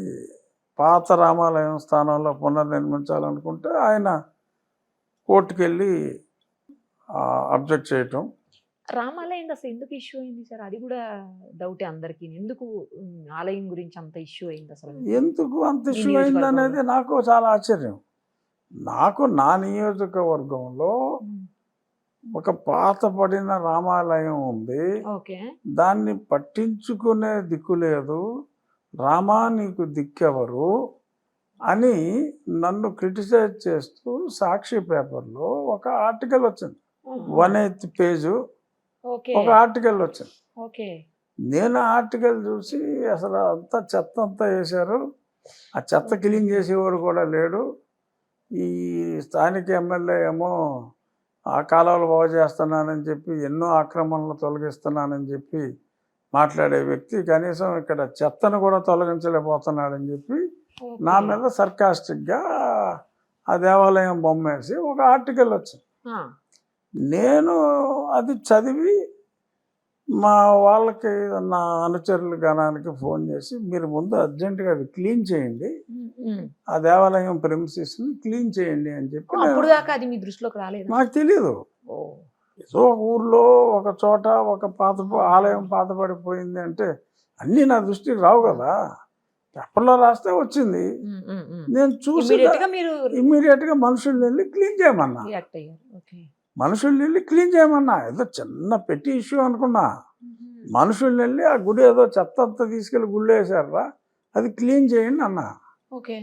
పాత రామాలయం స్థానంలో పునర్నిర్మించాలనుకుంటే ఆయన కోర్టుకు వెళ్ళి అబ్జెక్ట్ చేయటం. రామాలయం అసలు ఎందుకు ఇష్యూ అయింది సార్? అది కూడా డౌటే అందరికి. ఎందుకు ఆలయం గురించి అంత ఇష్యూ అయింది అసలు? ఎందుకు అంత ఇష్యూ అయింది అనేది నాకు చాలా ఆశ్చర్యం. నాకు నా నియోజకవర్గంలో ఒక పాతపడిన రామాలయం ఉంది, దాన్ని పట్టించుకునే దిక్కు లేదు, రామా నీకు దిక్కెవరు అని నన్ను క్రిటిసైజ్ చేస్తూ సాక్షి పేపర్లో ఒక ఆర్టికల్ వచ్చింది. 1/8 పేజు ఒక ఆర్టికల్ వచ్చింది. నేను ఆర్టికల్ చూసి అసలు అంతా చెత్త అంతా వేశారు, ఆ చెత్త క్లీన్ చేసేవాడు కూడా లేడు. ఈ స్థానిక ఎమ్మెల్యే ఏమో ఆ కాలువలు బాగు చేస్తున్నానని చెప్పి, ఎన్నో ఆక్రమణలు తొలగిస్తున్నానని చెప్పి మాట్లాడే వ్యక్తి కనీసం ఇక్కడ చెత్తను కూడా తొలగించలేకపోతున్నాడని చెప్పి నా మీద సర్కాస్టిక్గా ఆ దేవాలయం బొమ్మేసి ఒక ఆర్టికల్ వచ్చింది. నేను అది చదివి మా వాళ్ళకి నా అనుచరుల గణానికి ఫోన్ చేసి మీరు ముందు అర్జెంటుగా అది క్లీన్ చేయండి, ఆ దేవాలయం ప్రెమిసెస్ని క్లీన్ చేయండి అని చెప్పి అప్పుడు దాకా అది మీ దృష్టిలోకి రాలేదు? నాకు తెలీదు. ఏదో ఊర్లో ఒక చోట ఒక ఆలయం పాతపడిపోయింది అంటే అన్నీ నా దృష్టికి రావు కదా, పేపర్లో రాస్తే వచ్చింది. నేను చూసి ఇమ్మీడియట్గా మనుషుల్ని వెళ్ళి క్లీన్ చేయమన్నా, మనుషుల్ని వెళ్ళి క్లీన్ చేయమన్నా. ఏదో చిన్న పెట్టి ఇష్యూ అనుకున్నా, మనుషుల్ని వెళ్ళి ఆ గుడి ఏదో చెత్త అంతా తీసుకెళ్ళి గుళ్ళు వేసారా, అది క్లీన్ చేయండి అన్నా. ఓకే.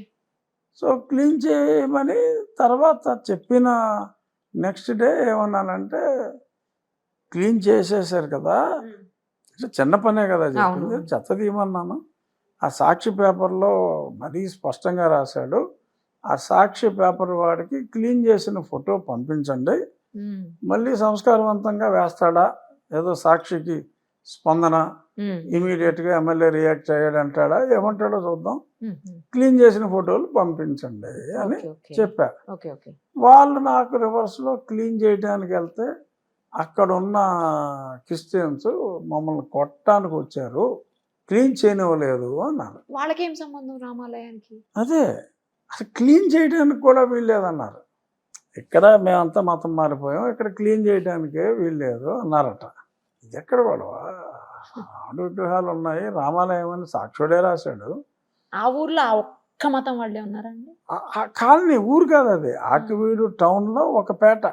సో క్లీన్ చేయమని తర్వాత చెప్పిన నెక్స్ట్ డే ఏమన్నానంటే, క్లీన్ చేసేసారు కదా, చిన్న పనే కదా చెప్పింది, చెత్త తీయమన్నాను. ఆ సాక్షి పేపర్లో మరీ స్పష్టంగా రాశాడు, ఆ సాక్షి పేపర్ వాడికి క్లీన్ చేసిన ఫోటో పంపించండి, మళ్ళీ సంస్కారవంతంగా వేస్తాడా, ఏదో సాక్షికి స్పందన ఇమీడియట్గా ఎమ్మెల్యే రియాక్ట్ అయ్యాడు అంటాడా, ఏమంటాడో చూద్దాం, క్లీన్ చేసిన ఫోటోలు పంపించండి అని చెప్పా. వాళ్ళు నాకు రివర్స్లో క్లీన్ చేయడానికి వెళ్తే అక్కడ ఉన్న క్రిస్టియన్స్ మమ్మల్ని కొట్టడానికి వచ్చారు, క్లీన్ చేయనివ్వలేదు అన్నారు. వాళ్ళకేం సంబంధం రామాలయానికి? అదే అసలు క్లీన్ చేయడానికి కూడా వీల్లేదన్నారు. ఇక్కడ మేమంతా మతం మారిపోయాం, ఇక్కడ క్లీన్ చేయడానికే వీల్లేదు అన్నారట. ఇది ఎక్కడ గొడవ? ఆడు విగ్రహాలు ఉన్నాయి, రామాలయం అని సాక్షుడే రాశాడు. ఆ ఊర్లో ఆ ఒక్క మతం వాళ్ళే ఉన్నారండి? ఆ కాలనీ, ఊరు కాదు అది, ఆకివీడు టౌన్లో ఒక పేట,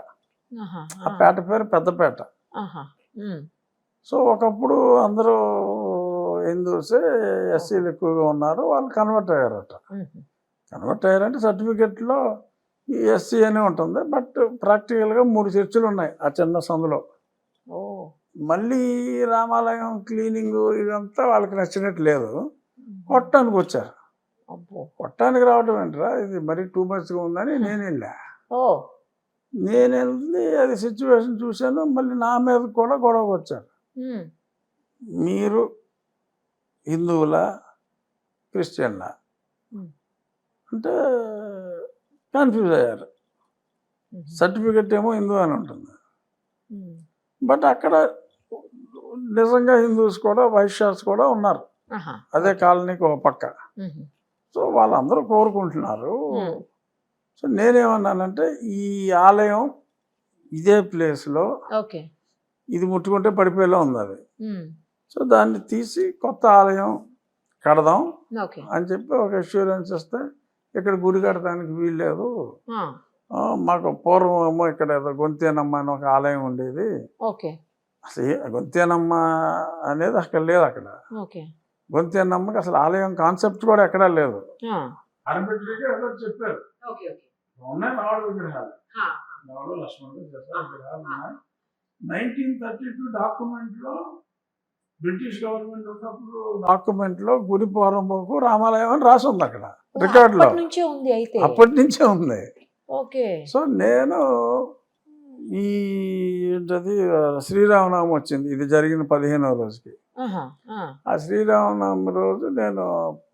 ఆ పేట పేరు పెద్దపేట. సో ఒకప్పుడు అందరూ హిందూసే, ఎస్సీలు ఎక్కువగా ఉన్నారు, వాళ్ళు కన్వర్ట్ అయ్యారట. కన్వర్ట్ అయ్యారంటే సర్టిఫికెట్లో ఎస్సీ అని ఉంటుంది, బట్ ప్రాక్టికల్గా 3 చర్చిలు ఉన్నాయి ఆ చిన్న సందులో. మళ్ళీ రామాలయం క్లీనింగ్ ఇదంతా వాళ్ళకి నచ్చినట్టు లేదు, కొట్టడానికి వచ్చారు. కొట్టడానికి రావడం ఏంటరా, ఇది మరీ టూ మచ్గా ఉందని నేను వెళ్ళా. నేను వెళ్ళి అది సిచ్యువేషన్ చూశాను, మళ్ళీ నా మీద కూడా గొడవకు వచ్చారు. మీరు హిందువులా క్రిస్టియన్లా అంటే కన్ఫ్యూజ్ అయ్యారు. సర్టిఫికెట్ ఏమో హిందూ అని ఉంటుంది, బట్ అక్కడ నిజంగా హిందూస్ కూడా వైశ్యాస్ కూడా ఉన్నారు అదే కాలనీకి ఒక పక్క. సో వాళ్ళందరూ కోరుకుంటున్నారు. సో నేనేమన్నానంటే, ఈ ఆలయం ఇదే ప్లేస్లో ఇది ముట్టుకుంటే పడిపోయేలా ఉంది అది, సో దాన్ని తీసి కొత్త ఆలయం కడదాం అని చెప్పి ఒక అష్యూరెన్స్ ఇస్తే, ఇక్కడ గుడి కడటానికి వీల్లేదు, మాకు పూర్వం ఏమో ఇక్కడ ఏదో గొంతేనమ్మ అని ఒక ఆలయం ఉండేది, అసలు గొంతేనమ్మ అనేది అక్కడ లేదు, అక్కడ గొంతేనమ్మకి అసలు ఆలయం కాన్సెప్ట్ కూడా ఎక్కడా లేదు. చెప్పారు ఉన్నాయి 4 విగ్రహాలు, 4 లక్ష్మణుడు విగ్రహాలు ఉన్నాయి. 1932 డాక్యుమెంట్లో, బ్రిటిష్ గవర్నమెంట్ ఉన్నప్పుడు డాక్యుమెంట్లో గుడి పూర్వంకు రామాలయం అని రాసి ఉంది అక్కడ రికార్డులో, అప్పటి నుంచే ఉంది. సో నేను ఈ ఏంటది శ్రీరామనవమి వచ్చింది, ఇది జరిగిన 15వ రోజుకి. ఆ శ్రీరామనవమి రోజు నేను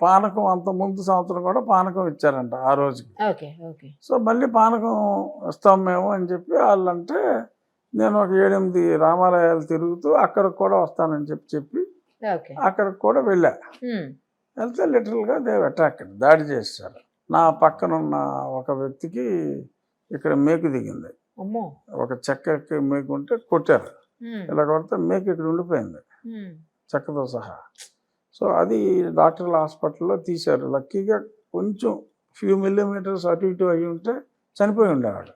పానకం, అంత ముందు సంవత్సరం కూడా పానకం ఇచ్చారంట ఆ రోజుకి. సో మళ్ళీ పానకం ఇస్తాం మేము అని చెప్పి వాళ్ళంటే, నేను ఒక 7-8 రామాలయాలు తిరుగుతూ అక్కడికి కూడా వస్తానని చెప్పి అక్కడికి కూడా వెళ్ళా. వెళ్తే లిటరల్గా దేవ్ అటాక్, దాడి చేశారు. నా పక్కనున్న ఒక వ్యక్తికి ఇక్కడ మేకు దిగింది, ఒక చెక్కకి మేకు ఉంటే కొట్టారు, ఇలా కొడితే మేకు ఇక్కడ ఉండిపోయింది చెక్కతో సహా. సో అది డాక్టర్ల హాస్పిటల్లో తీశారు. లక్కీగా కొంచెం ఫ్యూ మిల్లీమీటర్స్ అటు ఇటు అయ్యి ఉంటే చనిపోయి ఉండేవాడు.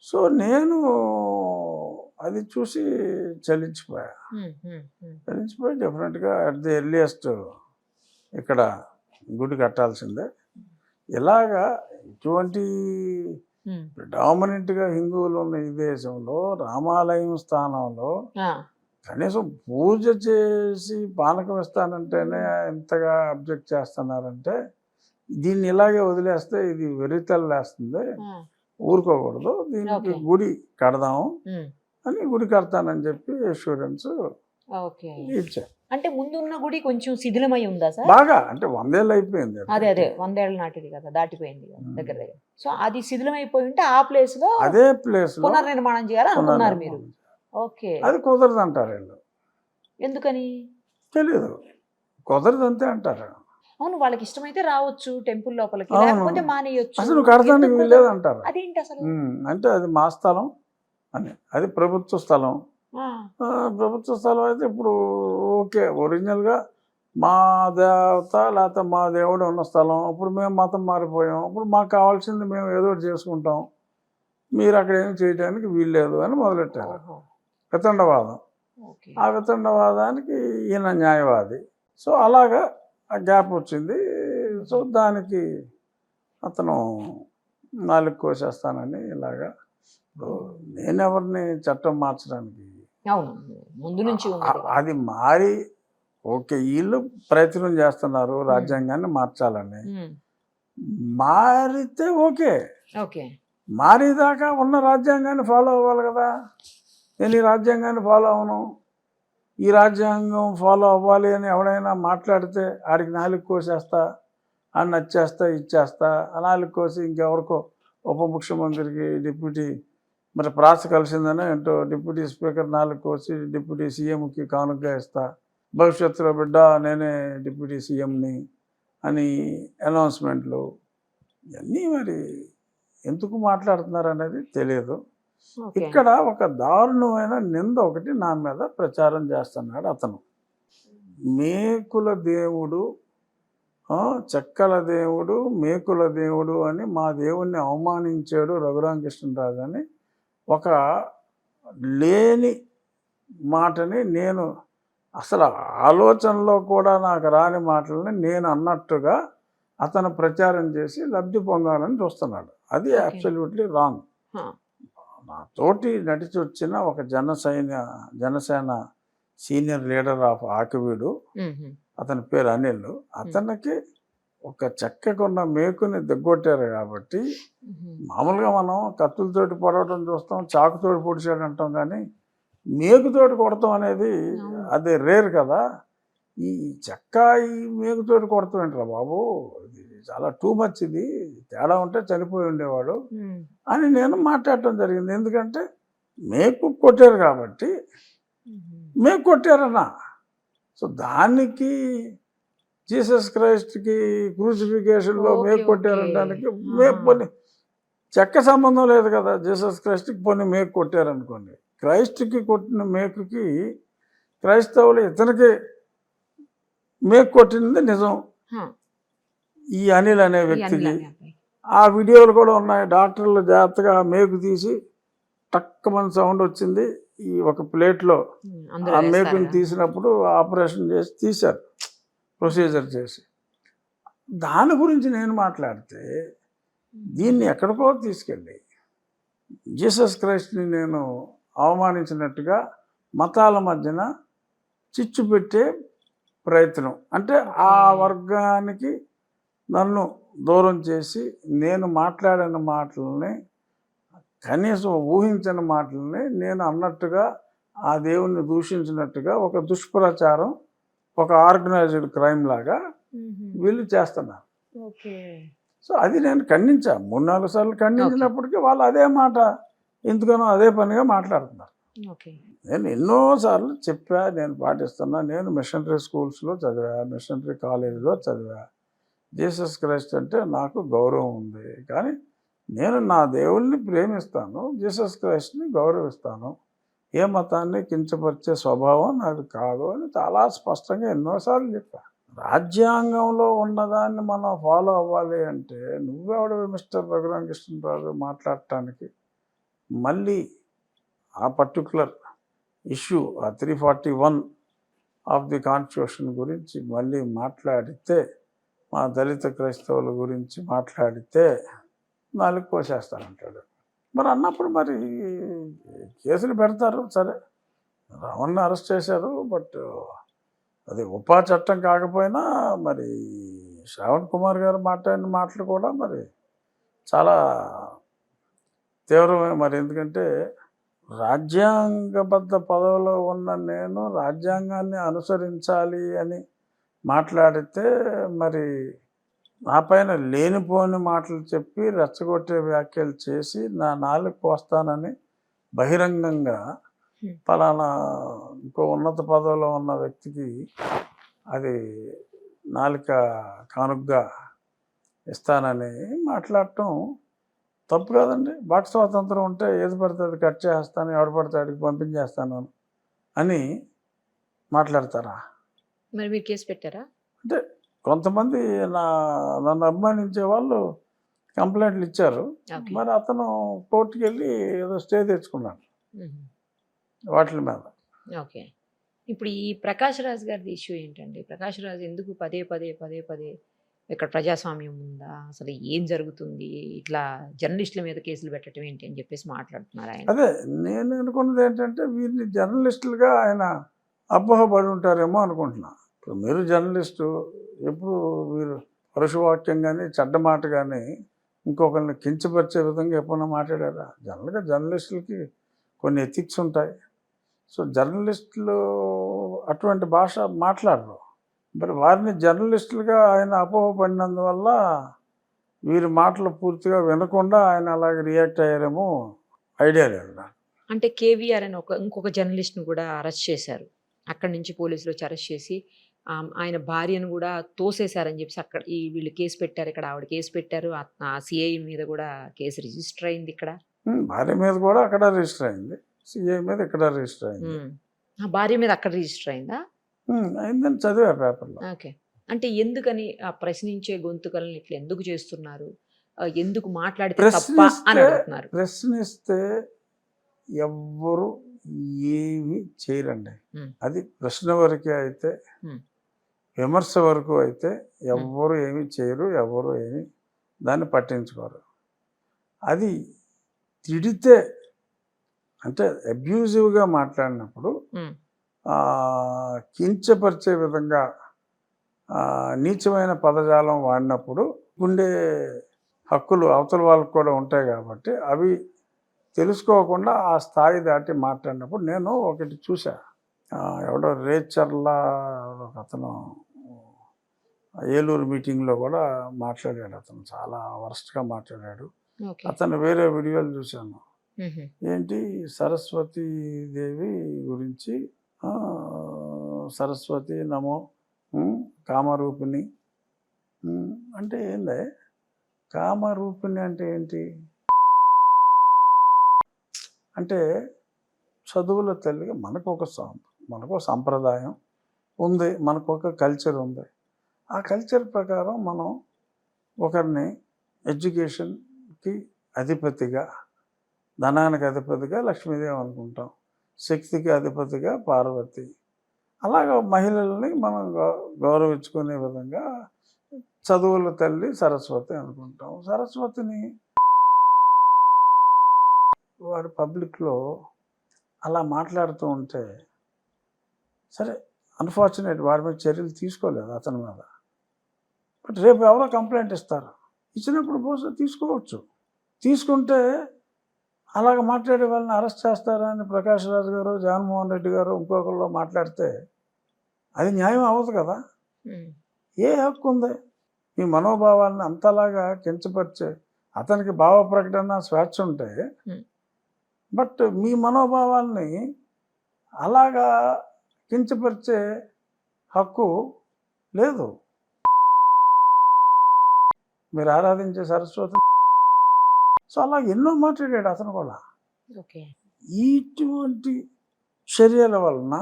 సో నేను అది చూసి చలించిపోయి డెఫినెట్గా అట్ ది ఎర్లియస్ట్ ఇక్కడ గుడి కట్టాల్సిందే. ఇలాగా ఇటువంటి ప్రిడామినెంట్గా హిందువులు ఉన్న ఈ దేశంలో రామాలయం స్థానంలో కనీసం పూజ చేసి పానకం ఇస్తానంటేనే ఎంతగా అబ్జెక్ట్ చేస్తున్నారంటే, దీన్ని ఇలాగే వదిలేస్తే ఇది వెర్రితల్లేస్తుంది, ఊరుకోకూడదు, దీనికి గుడి కడదాము అని గుడి కడతానని చెప్పి అష్యూరెన్స్ ఇచ్చారు. అంటే ముందున్న గుడి కొంచెం శిథిలమై ఉందా సార్? బాగా, అంటే 100 ఏళ్ళు అయిపోయింది. అదే 100 ఏళ్ళ నాటిది కదా, దాటిపోయింది దగ్గర దగ్గర. సో అది శిథిలమైపోయి ఉంటే ఆ ప్లేస్ లో అదే ప్లేస్ లో పునర్నిర్మాణం చేయాలనుకున్నారు మీరు. ఓకే. అది కుదరదు అంటారు వీళ్ళు. ఎందుకని? తెలీదు. కుదరదు అంతే అంటారు. అవును. వాళ్ళకి ఇష్టమైతే రావచ్చు టెంపుల్ లోపలికి. అవును. లేకపోతే మానేయొచ్చు. అసలు నువ్వు కడతానికి ఎందుకు వీల్లేదు కుదరదు? అంటారు. అదేంటి అసలు? అంటే అది మా స్థలం అని. అది ప్రభుత్వ స్థలం. ఆ! ప్రభుత్వ స్థలం అయితే ఇప్పుడు ఓకే. ఒరిజినల్‌గా మా దేవత లేకపోతే మా దేవుడు ఉన్న స్థలం. ఇప్పుడు మేము మతం మారిపోయాం. ఇప్పుడు మాకు కావాల్సింది మేము ఏదో ఒకటి చేసుకుంటాం. మీరు అక్కడ ఏమి చేయడానికి వీల్లేదు అని మొదలెట్టారు. ఓహో! వితండవాదం. ఓకే. ఆ వితండవాదానికి ఈయన న్యాయవాది. సో అలాగా ఆ గ్యాప్ వచ్చింది. సో దానికి అతను నాలుగు కోసేస్తానని ఇలాగా. ఇప్పుడు నేనెవరిని చట్టం మార్చడానికి. అవును. ముందు నుంచి ఉన్నది కదా. అది మారి ఓకే వీళ్ళు ప్రయత్నం చేస్తున్నారు రాజ్యాంగాన్ని మార్చాలని. హ్మ్. మారితే ఓకే. ఓకే. మారేదాకా ఉన్న రాజ్యాంగాన్ని ఫాలో అవ్వాలి కదా. నేను ఈ రాజ్యాంగాన్ని ఫాలో అవను, ఈ రాజ్యాంగం ఫాలో అవ్వాలి అని ఎవడైనా మాట్లాడితే ఆడికి నాలుగు కోసేస్తా, అని నచ్చేస్తా ఇచ్చేస్తా, ఆ నాలుగు కోసి ఇంకెవరికో ఉప ముఖ్యమంత్రికి డిప్యూటీ మరి ప్రాస కలిసిందని ఏంటో డిప్యూటీ స్పీకర్ నాలుగు కోసి డిప్యూటీ సీఎంకి కానుకగా ఇస్తా, భవిష్యత్తులో బిడ్డ నేనే డిప్యూటీ సీఎంని అని అనౌన్స్మెంట్లు ఇవన్నీ మరి ఎందుకు మాట్లాడుతున్నారు అనేది తెలియదు. ఓకే. ఇక్కడ ఒక దారుణమైన నింద ఒకటి నా మీద ప్రచారం చేస్తున్నాడు అతను. మేకుల దేవుడు, చెక్కల దేవుడు, మేకుల దేవుడు అని మా దేవుణ్ణి అవమానించాడు రఘురామకృష్ణరాజు అని ఒక లేని మాటని నేను అసలు ఆలోచనలో కూడా నాకు రాని మాటలని నేను అన్నట్టుగా అతను ప్రచారం చేసి లబ్ధి పొందాలని చూస్తున్నాడు. అది అబ్సల్యూట్లీ రాంగ్. నాతోటి నడిచి వచ్చిన ఒక Janasena senior leader of Akividu, అతని పేరు అనిల్, అతనికి ఒక చెక్కకున్న మేకుని దిగ్గొట్టారు కాబట్టి మామూలుగా మనం కత్తులతోటి పొడవటం చూస్తాం, చాకుతోటి పొడిచాడు అంటాం, కానీ మేకుతోటి కొడతాం అనేది అది రేర్ కదా. ఈ చెక్క ఈ మేకుతోటి కొడతాం ఏంట్రా బాబు, ఇది చాలా టూ మచ్, ఇది తేడా ఉంటే చనిపోయి ఉండేవాడు అని నేను మాట్లాడటం జరిగింది. ఎందుకంటే మేకు కొట్టారు కాబట్టి మేకు కొట్టారన్నా. సో దానికి జీసస్ క్రైస్ట్కి క్రూసిఫికేషన్లో మేకు కొట్టారనడానికి పోనీ చెక్క సంబంధం లేదు కదా. జీసస్ క్రైస్ట్కి పోనీ మేకు కొట్టారనుకోండి, క్రైస్ట్కి కొట్టిన మేకుకి క్రైస్తవులు ఇతనికి మేకు కొట్టింది నిజం ఈ అనిల్ అనే వ్యక్తికి. ఆ వీడియోలు కూడా ఉన్నాయి. డాక్టర్లు జాగ్రత్తగా మేకు తీసి టక్కమని సౌండ్ వచ్చింది, ఈ ఒక ప్లేట్లో ఆ మేకుని తీసినప్పుడు ఆపరేషన్ చేసి తీశారు, ప్రొసీజర్ చేసి. దాని గురించి నేను మాట్లాడితే దీన్ని ఎక్కడికో తీసుకెళ్ళి జీసస్ క్రైస్ట్ని నేను అవమానించినట్టుగా మతాల మధ్యన చిచ్చు పెట్టే ప్రయత్నం, అంటే ఆ వర్గానికి నన్ను దూరం చేసి నేను మాట్లాడిన మాటలని, కనీసం ఊహించిన మాటలని నేను అన్నట్టుగా ఆ దేవుణ్ణి దూషించినట్టుగా ఒక దుష్ప్రచారం, ఒక ఆర్గనైజ్డ్ క్రైమ్ లాగా వీళ్ళు చేస్తున్నారు. సో అది నేను ఖండించా, 3-4 సార్లు ఖండించినప్పటికీ వాళ్ళు అదే మాట ఎందుకనో అదే పనిగా మాట్లాడుతున్నారు. నేను ఎన్నోసార్లు చెప్పా, నేను పాటిస్తున్నా. నేను మిషనరీ స్కూల్స్లో చదివా, మిషనరీ కాలేజీలో చదివా. జీసస్ క్రైస్ట్ అంటే నాకు గౌరవం ఉంది, కానీ నేను నా దేవుల్ని ప్రేమిస్తాను, జీసస్ క్రైస్ట్ని గౌరవిస్తాను. ఏ మతాన్ని కించపరిచే స్వభావం నాకు కాదు అని చాలా స్పష్టంగా ఎన్నోసార్లు చెప్పా. రాజ్యాంగంలో ఉన్నదాన్ని మనం ఫాలో అవ్వాలి అంటే నువ్వెవడు మిస్టర్ రఘురామకృష్ణరాజు మాట్లాడటానికి? మళ్ళీ ఆ పర్టికులర్ ఇష్యూ, ఆ 341 ఆఫ్ ది కాన్స్టిట్యూషన్ గురించి మళ్ళీ మాట్లాడితే, మా దళిత క్రైస్తవుల గురించి మాట్లాడితే నాలుగు కోసేస్తానంటాడు. మరి అన్నప్పుడు మరి కేసులు పెడతారు. సరే, రావణ్ని అరెస్ట్ చేశారు, బట్ అది ఉపా చట్టం కాకపోయినా మరి శ్రావణ్ కుమార్ గారు మాట్లాడిన మాటలు కూడా మరి చాలా తీవ్రమే. మరి ఎందుకంటే రాజ్యాంగబద్ధ పదవిలో ఉన్న నేను రాజ్యాంగాన్ని అనుసరించాలి అని మాట్లాడితే మరి నా పైన లేనిపోని మాటలు చెప్పి రెచ్చగొట్టే వ్యాఖ్యలు చేసి నా నాలుగు కోస్తానని బహిరంగంగా పలానా ఇంకో ఉన్నత పదవిలో ఉన్న వ్యక్తికి అది నాలుక కానుగ్గా ఇస్తానని మాట్లాడటం తప్పు కాదండి. వాక్ స్వాతంత్రం ఉంటే ఏది పడితే అది కట్ చేస్తాను, ఎవడు పడితే వాడికి పంపించేస్తాను అని మాట్లాడతారా? మరి మీరు కేసు పెట్టారా? అంటే కొంతమంది నన్ను అభిమానించే వాళ్ళు కంప్లైంట్లు ఇచ్చారు. ఓకే. మరి అతను కోర్టుకి వెళ్ళి ఏదో స్టే తెచ్చుకున్నాడు మ్మ్. వాటి మీద. ఓకే. ఇప్పుడు ఈ ప్రకాష్ రాజ్ గారిది ఇష్యూ ఏంటండి? ప్రకాష్ రాజ్ ఎందుకు పదే పదే పదే పదే ఇక్కడ ప్రజాస్వామ్యం ఉందా, అసలు ఏం జరుగుతుంది, ఇట్లా జర్నలిస్టుల మీద కేసులు పెట్టడం ఏంటి అని చెప్పేసి మాట్లాడుతున్నారు ఆయన. అదే నేను అనుకున్నది ఏంటంటే వీరిని జర్నలిస్టులుగా ఆయన అపోహపడి ఉంటారేమో అనుకుంటున్నా. ఇప్పుడు మీరు జర్నలిస్టు, ఎప్పుడు మీరు పరుషవాక్యం కానీ చెడ్డ మాట కానీ ఇంకొకరిని కించపరిచే విధంగా ఎప్పుడైనా మాట్లాడారా? జనరల్గా జర్నలిస్టులకి కొన్ని ఎథిక్స్ ఉంటాయి. సో జర్నలిస్టులు అటువంటి భాష మాట్లాడరు. మరి వారిని జర్నలిస్టులుగా ఆయన అపోహపడినందువల్ల వీరి మాటలు పూర్తిగా వినకుండా ఆయన అలాగే రియాక్ట్ అయ్యారేమో ఐడియా లేదు నాకు. అంటే కేవీఆర్ అని ఇంకొక జర్నలిస్ట్ని కూడా అరెస్ట్ చేశారు. అక్కడి నుంచి పోలీసులు వచ్చి అరెస్ట్ చేసి ఆయన భార్యను కూడా తోసేశారని చెప్పేసి అక్కడ వీళ్ళు కేసు పెట్టారు. ఇక్కడ ఆవిడ కేసు పెట్టారు. ఆ సిఐ మీద కూడా కేసు రిజిస్టర్ అయింది ఇక్కడ. భార్య మీద కూడా అక్కడ రిజిస్టర్ అయింది, సిఐ మీద ఇక్కడ రిజిస్టర్ అయింది. ఆ భార్య మీద అక్కడ రిజిస్టర్ అయిందా? అయిందని చదివా పేపర్లో. ఓకే. అంటే ఎందుకని ఆ ప్రశ్నించే గొంతుకలను ఇట్లా ఎందుకు చేస్తున్నారు, ఎందుకు మాట్లాడితే తప్ప అని అడుగుతున్నారు. ప్రశ్నిస్తే ఎవ్వరు ఏమి చేయరండి. అది ప్రశ్న వరకే అయితే, విమర్శ వరకు అయితే ఎవ్వరు ఏమి చేయరు, ఎవ్వరు ఏమి దాన్ని పట్టించుకోరు. అది తిడితే అంటే అబ్యూజివ్గా మాట్లాడినప్పుడు, కించపరిచే విధంగా నీచమైన పదజాలం వాడినప్పుడు ఉండే హక్కులు అవతల వాళ్ళకు కూడా ఉంటాయి కాబట్టి అవి తెలుసుకోకుండా ఆ స్థాయి దాటి మాట్లాడినప్పుడు నేను ఒకటి చూసా. ఎవడో రేచర్ల అతను ఏలూరు మీటింగ్లో కూడా మాట్లాడాడు. అతను చాలా వరస్ట్గా మాట్లాడాడు. అతను వేరే వీడియోలు చూశాను. ఏంటి సరస్వతీదేవి గురించి, సరస్వతి నమో కామరూపిణి అంటే ఏందే? కామరూపిణి అంటే ఏంటి? అంటే చదువుల తల్లిగా మనకు ఒక సంప్రదాయం ఉంది, మనకు ఒక కల్చర్ ఉంది. ఆ కల్చర్ ప్రకారం మనం ఒకరిని ఎడ్యుకేషన్కి అధిపతిగా, ధనానికి అధిపతిగా లక్ష్మీదేవి అనుకుంటాం, శక్తికి అధిపతిగా పార్వతి. అలాగా మహిళల్ని మనం గౌరవించుకునే విధంగా చదువుల తల్లి సరస్వతి అనుకుంటాం. సరస్వతిని వాడు పబ్లిక్లో అలా మాట్లాడుతూ ఉంటే, సరే అన్ఫార్చునేట్ వాడి మీద చర్యలు తీసుకోలేదు అతని మీద. బట్ రేపు ఎవరో కంప్లైంట్ ఇస్తారు, ఇచ్చినప్పుడు బహుశా తీసుకోవచ్చు. తీసుకుంటే అలాగ మాట్లాడే వాళ్ళని అరెస్ట్ చేస్తారని ప్రకాష్ రాజ్ గారు, జగన్మోహన్ రెడ్డి గారు ఇంకొకరిలో మాట్లాడితే అది న్యాయం అవ్వదు కదా. ఏ హక్కు ఉంది? మీ మనోభావాలను అంతలాగా కించపరిచే అతనికి భావ ప్రకటన స్వేచ్ఛ ఉంటే, బట్ మీ మనోభావాల్ని అలాగా కించపరిచే హక్కు లేదు. మీరు ఆరాధించే సరస్వతి. సో అలా ఎన్నో మాట్లాడాడు అతను కూడా. ఇటువంటి చర్యల వలన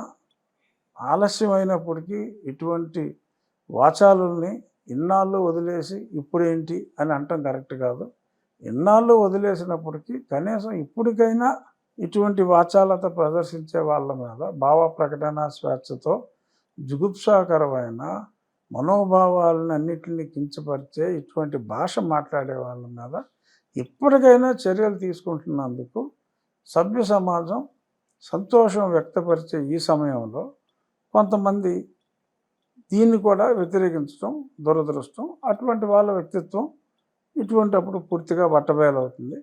ఆలస్యమైనప్పటికీ ఇటువంటి వాచాలుల్ని ఇన్నాళ్ళు వదిలేసి ఇప్పుడేంటి అని అంటాం కరెక్ట్ కాదు. ఇన్నాళ్ళు వదిలేసినప్పటికీ కనీసం ఇప్పటికైనా ఇటువంటి వాచాలత ప్రదర్శించే వాళ్ళ మీద భావ ప్రకటన స్వేచ్ఛతో జుగుప్సాకరమైన మనోభావాలను అన్నిటిని కించపరిచే ఇటువంటి భాష మాట్లాడే వాళ్ళ మీద ఇప్పటికైనా చర్యలు తీసుకుంటున్నందుకు సభ్య సమాజం సంతోషం వ్యక్తపరిచే ఈ సమయంలో కొంతమంది దీన్ని కూడా వ్యతిరేకించడం దురదృష్టం. అటువంటి వాళ్ళ వ్యక్తిత్వం ఇటువంటిప్పుడు పూర్తిగా బట్టబయలవుతుంది.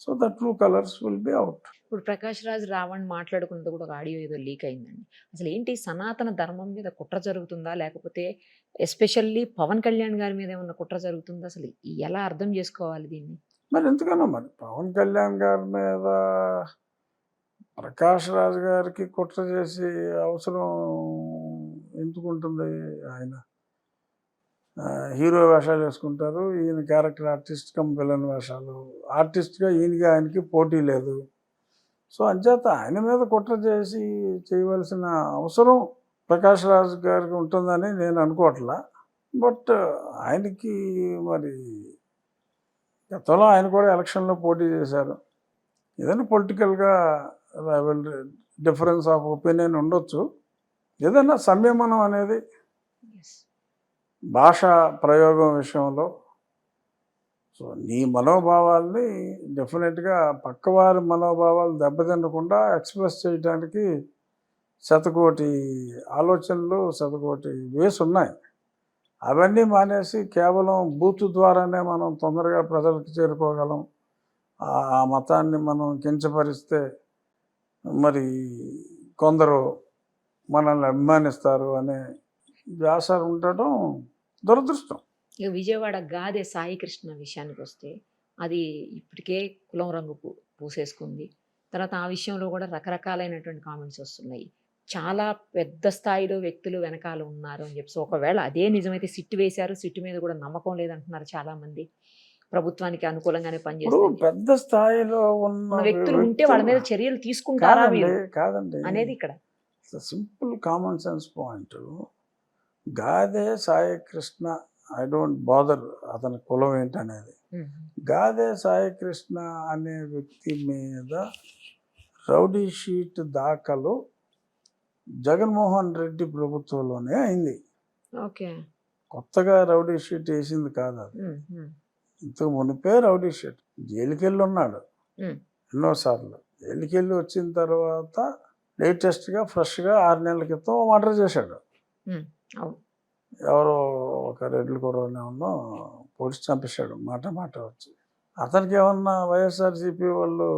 So the true colours will be out. ఇప్పుడు ప్రకాష్ రాజ్ రావణ్ మాట్లాడుకున్నది కూడా ఒక ఆడియో ఏదో లీక్ అయిందండి. అసలు ఏంటి, సనాతన ధర్మం మీద కుట్ర జరుగుతుందా, లేకపోతే ఎస్పెషల్లీ పవన్ కళ్యాణ్ గారి మీద ఏమన్నా కుట్ర జరుగుతుందా? అసలు ఎలా అర్థం చేసుకోవాలి దీన్ని? మరి ఎందుకన్నా మరి పవన్ కళ్యాణ్ గారి మీద ప్రకాష్ రాజ్ గారికి కుట్ర చేసి అవసరం ఎందుకుంటుంది? ఆయన హీరో వేషాలు వేసుకుంటారు, ఈయన క్యారెక్టర్ ఆర్టిస్ట్ కమ్ విలన్ వేషాలు. ఆర్టిస్ట్గా ఈయనకి ఆయనకి పోటీ లేదు. సో అంచేత ఆయన మీద కుట్ర చేసి చేయవలసిన అవసరం ప్రకాష్ రాజ్ గారికి ఉంటుందని నేను అనుకోవట్లా. బట్ ఆయనకి మరి గతంలో ఆయన కూడా ఎలక్షన్లో పోటీ చేశారు. ఏదైనా పొలిటికల్గా డిఫరెన్స్ ఆఫ్ ఒపీనియన్ ఉండొచ్చు. ఏదైనా సంయమనం అనేది భాషా ప్రయోగం విషయంలో, సో నీ మనోభావాల్ని డెఫినెట్గా పక్కవారి మనోభావాలు దెబ్బతినకుండా ఎక్స్ప్రెస్ చేయడానికి శతకోటి ఆలోచనలు, శతకోటి వేస్ ఉన్నాయి. అవన్నీ మానేసి కేవలం బూత్ ద్వారానే మనం తొందరగా ప్రజలకు చేరుకోగలం, ఆ మతాన్ని మనం కించపరిస్తే మరి కొందరు మనల్ని అభిమానిస్తారు అనే వ్యాస ఉండటం దురదృష్టం. ఇక విజయవాడ గాదె సాయి కృష్ణ విషయానికి వస్తే అది ఇప్పటికే కులం రంగు పూసేసుకుంది. తర్వాత ఆ విషయంలో కూడా రకరకాలైనటువంటి కామెంట్స్ వస్తున్నాయి. చాలా పెద్ద స్థాయిలో వ్యక్తులు వెనకాల ఉన్నారు అని చెప్పి. ఒకవేళ అదే నిజమైతే సిట్టు వేశారు, సిట్టు మీద కూడా నమ్మకం లేదంటున్నారు చాలా మంది. ప్రభుత్వానికి అనుకూలంగానే పనిచేస్తారు పెద్ద స్థాయిలో ఉన్న వ్యక్తులు ఉంటే వాళ్ళ మీద చర్యలు తీసుకుంటారా కాదండి అనేది ఇక్కడ simple common sense point. Gade Sai Krishna, I don't bother అతని కులం ఏంటనేది. గాదే సాయి కృష్ణ అనే వ్యక్తి మీద రౌడీ షీట్ దాఖలు జగన్మోహన్ రెడ్డి ప్రభుత్వంలోనే అయింది. ఓకే, కొత్తగా రౌడీ షీట్ వేసింది కాదు అది. ఇంతకు మునిపే రౌడీ షీట్. జైలుకి వెళ్ళి ఉన్నాడు ఎన్నోసార్లు. జైలుకి వెళ్ళి వచ్చిన తర్వాత లేటెస్ట్గా ఫ్రెష్గా 6 నెలల క్రితం మర్డర్ చేశాడు. ఎవరో ఒక రెడ్ల కుర్రనే ఉన్నో పోలీసు చంపేశాడు మాట వచ్చి. అతనికి ఏమన్నా వైఎస్ఆర్సీపీ వాళ్ళు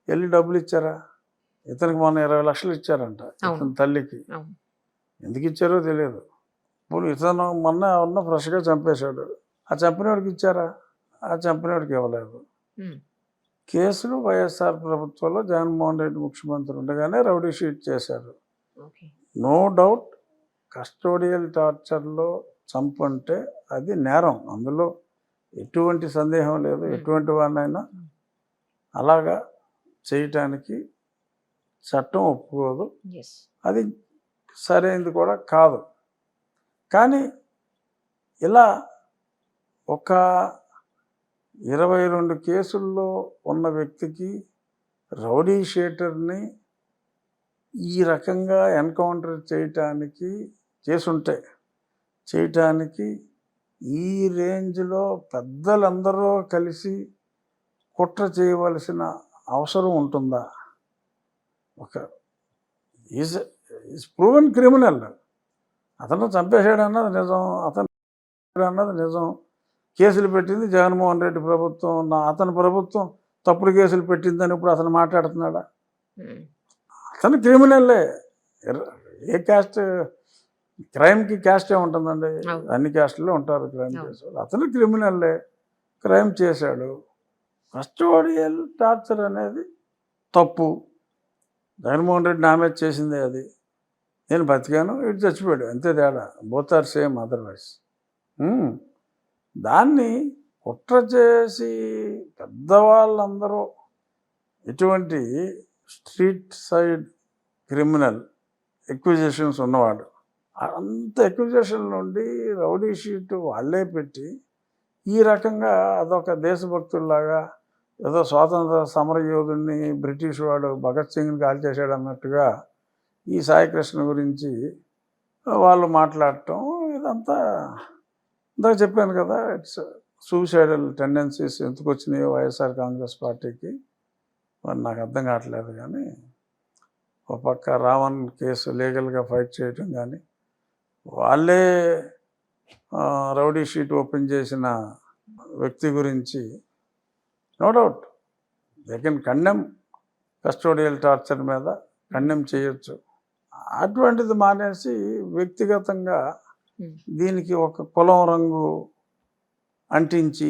వెళ్ళి డబ్బులు ఇచ్చారా? ఇతనికి మొన్న 20 లక్షలు ఇచ్చారంట ఇతని తల్లికి. ఎందుకు ఇచ్చారో తెలియదు. ఇప్పుడు ఇతను మొన్న ఉన్న ఫ్రెష్గా చంపేశాడు. ఆ చంపినవాడికి ఇచ్చారా? ఆ చంపినవాడికి ఇవ్వలేదు. కేసులు వైఎస్ఆర్ ప్రభుత్వంలో జగన్మోహన్ రెడ్డి ముఖ్యమంత్రి ఉండగానే రౌడీ షీట్ చేశారు. నో డౌట్ కస్టోడియల్ టార్చర్లో చంపంటే అది నేరం, అందులో ఎటువంటి సందేహం లేదు. ఎటువంటి వాడినైనా అలాగా చేయటానికి చట్టం ఒప్పుకోదు. అది సరైనది కూడా కాదు. కానీ ఇలా ఒక 22 కేసుల్లో ఉన్న వ్యక్తికి రౌడీ షీటర్ని ఈ రకంగా ఎన్కౌంటర్ చేయటానికి ఈ రేంజ్లో పెద్దలందరూ కలిసి కుట్ర చేయవలసిన అవసరం ఉంటుందా? ఒక ఈజ్ ప్రూవెన్ క్రిమినల్. అతను చంపేశాడు అన్నది నిజం, అన్నది నిజం. కేసులు పెట్టింది జగన్మోహన్ రెడ్డి ప్రభుత్వం. అతని ప్రభుత్వం తప్పుడు కేసులు పెట్టిందని ఇప్పుడు అతను మాట్లాడుతున్నాడా? అతను క్రిమినల్లే. ఏ క్యాస్ట్, క్రైమ్కి క్యాస్టే ఉంటుందండి, అన్ని క్యాస్ట్లో ఉంటారు క్రైమ్ చేసేవాళ్ళు. అతను క్రిమినల్లే, క్రైమ్ చేశాడు. కస్టోడియల్ టార్చర్ అనేది తప్పు. జగన్మోహన్ రెడ్డి నా మీద చేసిందే అది. నేను బతికాను, ఇటు చచ్చిపోయాడు, అంతే తేడా. Both are same otherwise. దాన్ని కుట్ర చేసి పెద్దవాళ్ళందరూ ఎటువంటి స్ట్రీట్ సైడ్ క్రిమినల్ ఎక్విజిషన్స్ ఉన్నవాడు అంత ఎక్విజిషన్ నుండి రౌడీ షీట్ వాళ్ళే పెట్టి ఈ రకంగా అదొక దేశభక్తుల్లాగా ఏదో స్వాతంత్ర సమరయోధుడిని బ్రిటిష్ వాడు భగత్ సింగ్ని కాల్చేశాడు అన్నట్టుగా ఈ సాయికృష్ణ గురించి వాళ్ళు మాట్లాడటం, ఇదంతా ఇందాక చెప్పాను కదా, ఇట్స్ సూసైడల్ టెండెన్సీస్ ఎందుకు వచ్చినాయో వైఎస్ఆర్ కాంగ్రెస్ పార్టీకి మరి నాకు అర్థం కావట్లేదు. కానీ ఒక పక్క రావణ్ కేసు లీగల్గా ఫైట్ చేయటం కానీ, వాళ్ళే రౌడీ షీట్ ఓపెన్ చేసిన వ్యక్తి గురించి no doubt they can condemn custodial torture మీద కండెమ్ చేయొచ్చు. అటువంటిది మానేసి వ్యక్తిగతంగా దీనికి ఒక కులం రంగు అంటించి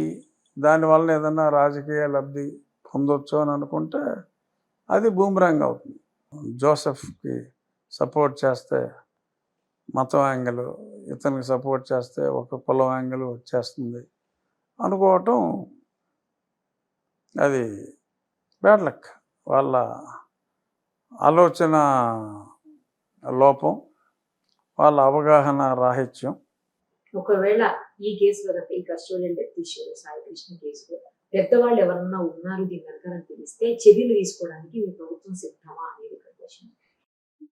దానివల్ల ఏదన్నా రాజకీయ లబ్ధి పొందొచ్చు అని అనుకుంటే అది బూమరాంగ్ అవుతుంది. జోసెఫ్కి సపోర్ట్ చేస్తే మతం యాంగిల్, ఇతనికి సపోర్ట్ చేస్తే ఒక కులం యాంగిల్ వచ్చేస్తుంది అనుకోవటం అది బ్యాడ్ లక్. వాళ్ళ ఆలోచన లోపం, వాళ్ళ అవగాహన రాహిత్యం. ఒకవేళ ఈ కేసులో ఈ కస్టోడియల్ డెత్ ఇష్యూలో సాయి కృష్ణ కేసులో పెద్దవాళ్ళు ఎవరన్నా ఉన్నారు దీని వెనకాలని తెలిస్తే చర్యలు తీసుకోవడానికి మీ ప్రభుత్వం సిద్ధమా అనేది ఒక క్వశ్చన్.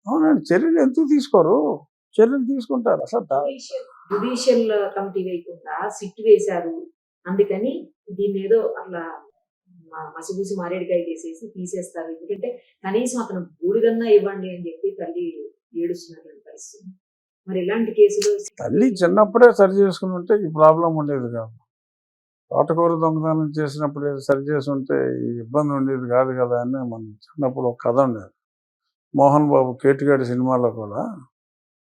అవునండి, చర్యలు ఎందుకు తీసుకోరు? చర్యలు తీసుకుంటారు. అసలు జుడిషియల్ కమిటీ వేయకుండా సిట్ వేశారు, అందుకని దీన్ని ఏదో అట్లా మసిగూసి మారేడుకాయ చేసేసి తీసేస్తారు. ఎందుకంటే కనీసం అతను బూడిదన్నా ఇవ్వండి అని చెప్పి తల్లి ఏడుస్తున్నటువంటి పరిస్థితి. మరి ఇలాంటి కేసులు తల్లి చిన్నప్పుడే సరి చేసుకుని ఉంటే ఈ ప్రాబ్లం ఉండేది కాదు. తోటకూర దొంగతనం చేసినప్పుడే సరి చేసి ఉంటే ఈ ఇబ్బంది ఉండేది కాదు కదా అని మనం చిన్నప్పుడు ఒక కథ ఉండేది. మోహన్ బాబు కేటుగాడి సినిమాలో కూడా,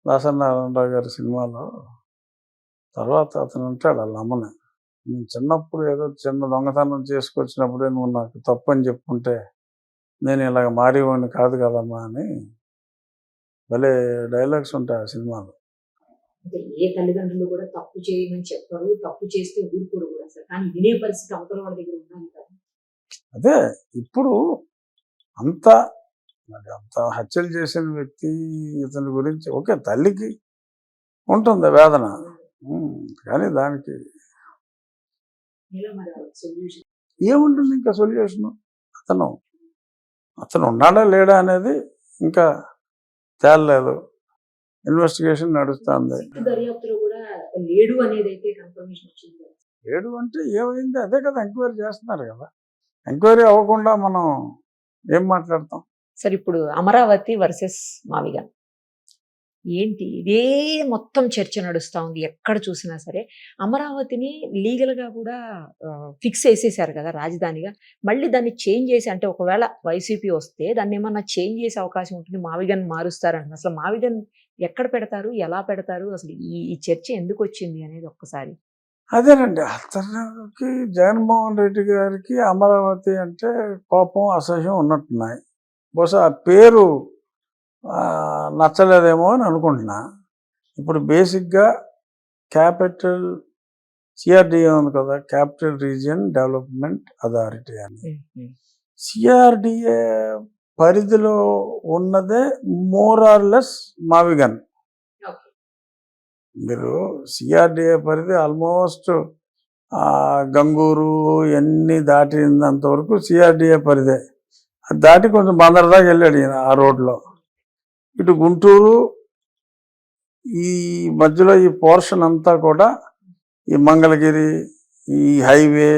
దాసనారాయణరావు గారి సినిమాలో తర్వాత అతను అంటాడు వాళ్ళ అమ్మని, నేను చిన్నప్పుడు ఏదో చిన్న దొంగతనం చేసుకొచ్చినప్పుడే నువ్వు నాకు తప్పని చెప్పుకుంటే నేను ఇలాగ మారేవాడిని కాదు కదమ్మా అని భలే డైలాగ్స్ ఉంటాయి ఆ సినిమాలో. అంటే ఏ తల్లిదండ్రులు కూడా తప్పు చేయమని చెప్పరు, తప్పు చేస్తే ఊరుకోరు కూడా సార్. కానీ వినే పరిస్థితి అవతల వాళ్ళ దగ్గర ఉండాలి కదా. అదే ఇప్పుడు అంత హత్యలు చేసిన వ్యక్తి ఇతని గురించి ఓకే, తల్లికి ఉంటుంది వేదన, కానీ దానికి ఇలా మరి సొల్యూషన్ ఏముంటుంది ఇంకా సొల్యూషన్? అతను ఉన్నాడా లేడా అనేది ఇంకా తేలలేదు, ఇన్వెస్టిగేషన్ నడుస్తుంది. దర్యాప్తులో కూడా లేడు అనేది అయితే కన్ఫర్మేషన్ వచ్చింది. లేడు అంటే ఏమైంది అదే కదా ఎంక్వైరీ చేస్తున్నారు కదా. ఎంక్వైరీ అవ్వకుండా మనం ఏం మాట్లాడతాం? సరే, ఇప్పుడు అమరావతి వర్సెస్ మావిగా ఏంటి ఇదే మొత్తం చర్చ నడుస్తూ ఉంది ఎక్కడ చూసినా సరే. అమరావతిని లీగల్గా కూడా ఫిక్స్ చేసేసారు కదా రాజధానిగా. మళ్ళీ దాన్ని చేంజ్ చేసి, అంటే ఒకవేళ వైసీపీ వస్తే దాన్ని ఏమన్నా చేంజ్ చేసే అవకాశం ఉంటుంది, మావిగన్ మారుస్తారంట. అసలు మావిగన్ ఎక్కడ పెడతారు, ఎలా పెడతారు, అసలు ఈ చర్చ ఎందుకు వచ్చింది అనేది ఒక్కసారి. అదేనండి, అతనికి జగన్మోహన్ రెడ్డి గారికి అమరావతి అంటే కోపం అసహ్యం ఉన్నట్టున్నాయి. బహుశా ఆ పేరు నచ్చలేదేమో అని అనుకుంటున్నా. ఇప్పుడు బేసిక్గా క్యాపిటల్ సిఆర్డిఏ ఉంది కదా, క్యాపిటల్ రీజియన్ డెవలప్మెంట్ అథారిటీ అని. సిఆర్డిఏ పరిధిలో ఉన్నదే మోర్ ఆర్ లెస్ మావిగన్. మీరు సిఆర్డిఏ పరిధి ఆల్మోస్ట్ గంగూరు ఎన్ని దాటినంత వరకు సిఆర్డిఏ పరిధే. అది దాటి కొంచెం బందర్ దాకా వెళ్ళాడు ఈయన ఆ రోడ్లో. ఇటు గుంటూరు ఈ మధ్యలో ఈ పోర్షన్ అంతా కూడా, ఈ మంగళగిరి ఈ హైవే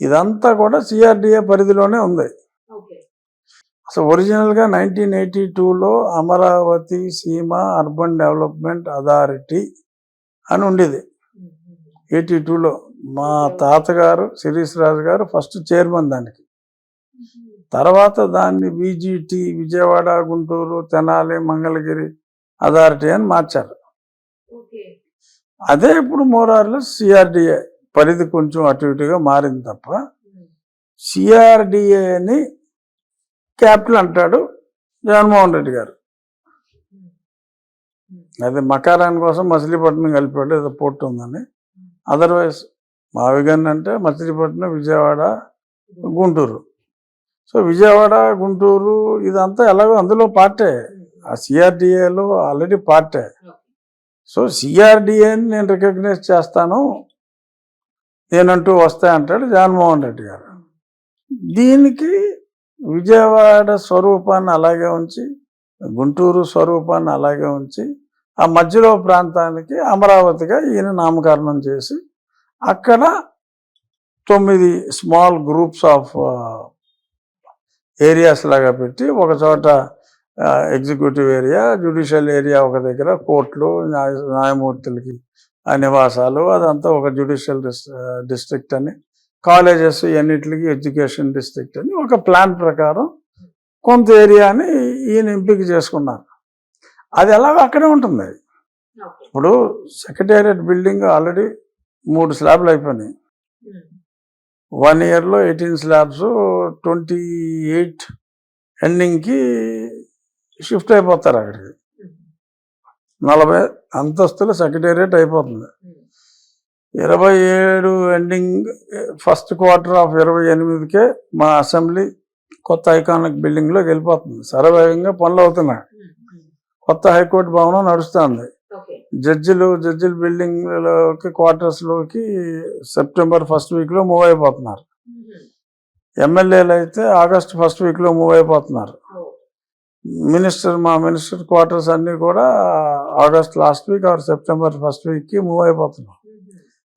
ఇదంతా కూడా సిఆర్డిఏ పరిధిలోనే ఉంది. అసలు ఒరిజినల్గా 1982లో అమరావతి సీమ అర్బన్ డెవలప్మెంట్ అథారిటీ అని ఉండేది. 82లో మా తాతగారు శిరీష్ రాజు గారు ఫస్ట్ చైర్మన్ దానికి. తర్వాత దాన్ని విజిటి విజయవాడ గుంటూరు తెనాలి మంగళగిరి అథారిటీ అని మార్చారు. అదే ఇప్పుడు మోరార్లో సిఆర్డిఏ పరిధి కొంచెం అటు ఇటుగా మారింది తప్ప సిఆర్డిఏని క్యాపిటల్ అంటాడు జగన్మోహన్ రెడ్డి గారు. అది మకారాన్ కోసం మచిలీపట్నం కలిపాడు, ఏదో పోర్టు ఉందని. అదర్వైజ్ మావిగన్ అంటే మచిలీపట్నం విజయవాడ గుంటూరు. సో విజయవాడ గుంటూరు ఇదంతా ఎలాగో అందులో పార్టే, ఆ సిఆర్డిఏలో ఆల్రెడీ పార్టే. సో సిఆర్డిఏని నేను రికగ్నైజ్ చేస్తాను నేనంటూ వస్తాయి అంటాడు జగన్మోహన్ రెడ్డి గారు. దీనికి విజయవాడ స్వరూపాన్ని అలాగే ఉంచి, గుంటూరు స్వరూపాన్ని అలాగే ఉంచి, ఆ మధ్యలో ప్రాంతానికి అమరావతిగా ఈయన నామకరణం చేసి అక్కడ 9 స్మాల్ గ్రూప్స్ ఆఫ్ ఏరియాస్ లాగా పెట్టి, ఒక చోట ఎగ్జిక్యూటివ్ ఏరియా, జ్యుడిషియల్ ఏరియా ఒక దగ్గర, కోర్టులు న్యాయమూర్తులకి నివాసాలు, అదంతా ఒక జ్యుడిషియల్ డిస్ట్రిక్ట్ అని, కాలేజెస్ ఎన్నిటికి ఎడ్యుకేషన్ డిస్ట్రిక్ట్ అని ఒక ప్లాన్ ప్రకారం కొంత ఏరియాని ఈయన ఎంపిక చేసుకున్నారు. అది ఎలాగో అక్కడే ఉంటుంది. ఇప్పుడు సెక్రటేరియట్ బిల్డింగ్ ఆల్రెడీ 3 స్లాబ్లు అయిపోయినాయి. 1 yearలో 18 స్లాబ్స్, 28 ఎండింగ్కి షిఫ్ట్ అయిపోతారు అక్కడికి. 40 అంతస్తుల సెక్రటేరియట్ అయిపోతుంది. 27 ఎండింగ్ ఫస్ట్ క్వార్టర్ ఆఫ్ 28కే మా అసెంబ్లీ కొత్త ఐకానిక్ బిల్డింగ్లోకి వెళ్ళిపోతుంది. శరవేగంగా పనులు అవుతున్నాయి. కొత్త హైకోర్టు భవనం నడుస్తుంది. జడ్జిల బిల్డింగ్లోకి క్వార్టర్స్లోకి సెప్టెంబర్ ఫస్ట్ వీక్లో మూవ్ అయిపోతున్నారు. ఎమ్మెల్యేలు అయితే ఆగస్ట్ ఫస్ట్ వీక్లో మూవ్ అయిపోతున్నారు. మా మినిస్టర్ క్వార్టర్స్ అన్నీ కూడా August last week or September first వీక్కి మూవ్ అయిపోతున్నాం.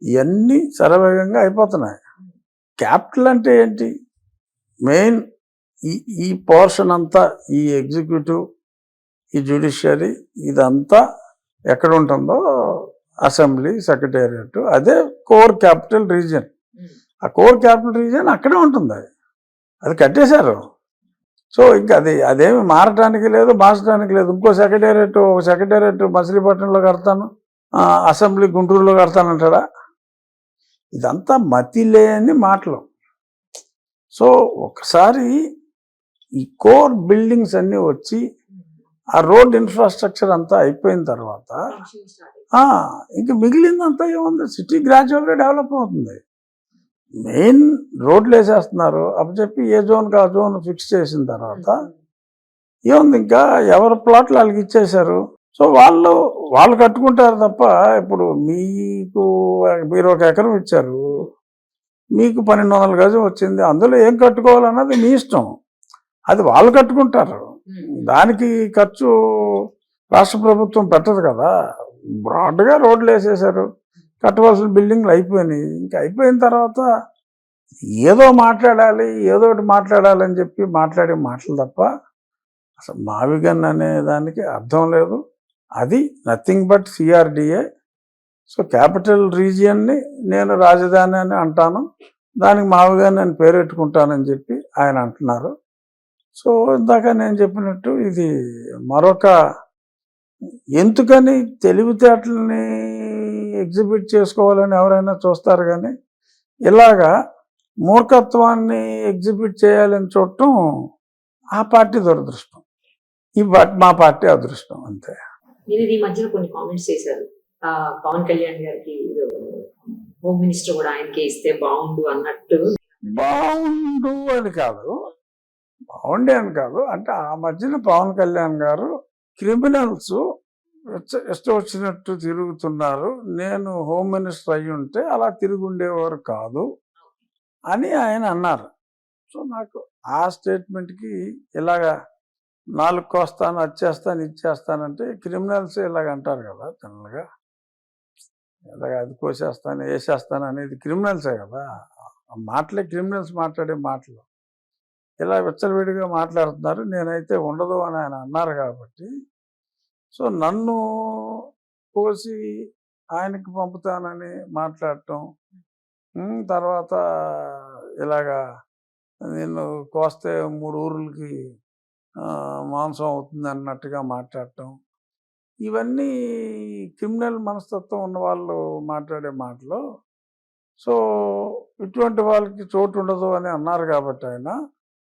ఇవన్నీ శరవేగంగా అయిపోతున్నాయి. క్యాపిటల్ అంటే ఏంటి? మెయిన్ ఈ పోర్షన్ అంతా, ఈ ఎగ్జిక్యూటివ్, ఈ జ్యుడిషియరీ, ఇదంతా ఎక్కడ ఉంటుందో అసెంబ్లీ, సెక్రటేరియట్, అదే కోర్ క్యాపిటల్ రీజియన్. ఆ కోర్ క్యాపిటల్ రీజియన్ అక్కడే ఉంటుంది. అది కట్టేశారు. సో ఇంకా అదేమి మారటానికి లేదు, మార్చడానికి లేదు. ఇంకో సెక్రటేరియట్ మచిలీపట్నంలో కడతాను, అసెంబ్లీ గుంటూరులో కడతానంటాడా? ఇదంతా మతి లేని మాటలు. సో ఒకసారి ఈ కోర్ బిల్డింగ్స్ అన్నీ వచ్చి ఆ రోడ్ ఇన్ఫ్రాస్ట్రక్చర్ అంతా అయిపోయిన తర్వాత ఇంక మిగిలిందంతా ఏముంది? సిటీ గ్రాడ్యువల్గా డెవలప్ అవుతుంది. మెయిన్ రోడ్లు వేసేస్తున్నారు. అప్పచెప్పి ఏ జోన్కి ఆ జోన్ ఫిక్స్ చేసిన తర్వాత ఏముంది? ఇంకా ఎవరి ప్లాట్లు వాళ్ళకి ఇచ్చేశారు. సో వాళ్ళు కట్టుకుంటారు తప్ప, ఇప్పుడు మీరు 1 ఎకరం ఇచ్చారు, మీకు 1200 గజం వచ్చింది, అందులో ఏం కట్టుకోవాలన్నది మీ ఇష్టం. అది వాళ్ళు కట్టుకుంటారు. దానికి ఖర్చు రాష్ట్ర ప్రభుత్వం పెట్టదు కదా. బ్రాడ్గా రోడ్లు వేసేసారు, కట్టవలసిన బిల్డింగ్లు అయిపోయినాయి. ఇంకా అయిపోయిన తర్వాత ఏదో ఒకటి మాట్లాడాలని చెప్పి మాట్లాడే మాటలు తప్ప అసలు మావిగన్ అనే దానికి అర్థం లేదు. అది nothing but CRDA. So capital రీజియన్ని నేను రాజధాని అని అంటాను, దానికి మావిగన్ అని పేరెట్టుకుంటానని చెప్పి ఆయన అంటున్నారు. సో ఇందాక నేను చెప్పినట్టు ఇది మరొక, ఎందుకని తెలివితేటలని ఎగ్జిబిట్ చేసుకోవాలని ఎవరైనా చూస్తారు, కానీ ఇలాగా మూర్ఖత్వాన్ని ఎగ్జిబిట్ చేయాలని చూడటం ఆ పార్టీ దురదృష్టం, మా పార్టీ అదృష్టం, అంతే. నేను ఈ మధ్యన కొన్ని కామెంట్స్ చేశారు. పవన్ కళ్యాణ్ గారికి హోమ్ మినిస్టర్ కూడా ఆయనకే ఇస్తే బాగుండు అన్నట్టు. బాగుండు అని కాదు, బాగుండే అని కాదు. అంటే ఆ మధ్యన పవన్ కళ్యాణ్ గారు క్రిమినల్స్ ఇష్టం వచ్చినట్టు తిరుగుతున్నారు, నేను హోమ్ మినిస్టర్ అయ్యి ఉంటే అలా తిరుగుండేవారు కాదు అని ఆయన అన్నారు. సో నాకు ఆ స్టేట్మెంట్కి ఇలాగా 4 కోస్తాను, అది ఇచ్చేస్తానంటే క్రిమినల్స్ ఇలాగ అంటారు కదా జనరల్గా. ఇలాగ అది కోసేస్తాను, వేసేస్తాను అనేది క్రిమినల్సే కదా. ఆ మాటలే క్రిమినల్స్ మాట్లాడే మాటలు. ఇలా విచ్చలవిడిగా మాట్లాడుతున్నారు. నేనైతే ఉండదు అని ఆయన అన్నారు కాబట్టి, సో నన్ను కోసి ఆయనకి పంపుతానని మాట్లాడటం, తర్వాత ఇలాగా నేను కోస్తే 3 ఊర్లకి మాంసం అవుతుంది అన్నట్టుగా మాట్లాడటం, ఇవన్నీ క్రిమినల్ మనస్తత్వం ఉన్న వాళ్ళు మాట్లాడే మాటలు. సో ఇటువంటి వాళ్ళకి చోటు ఉండదు అని అన్నారు కాబట్టి ఆయన,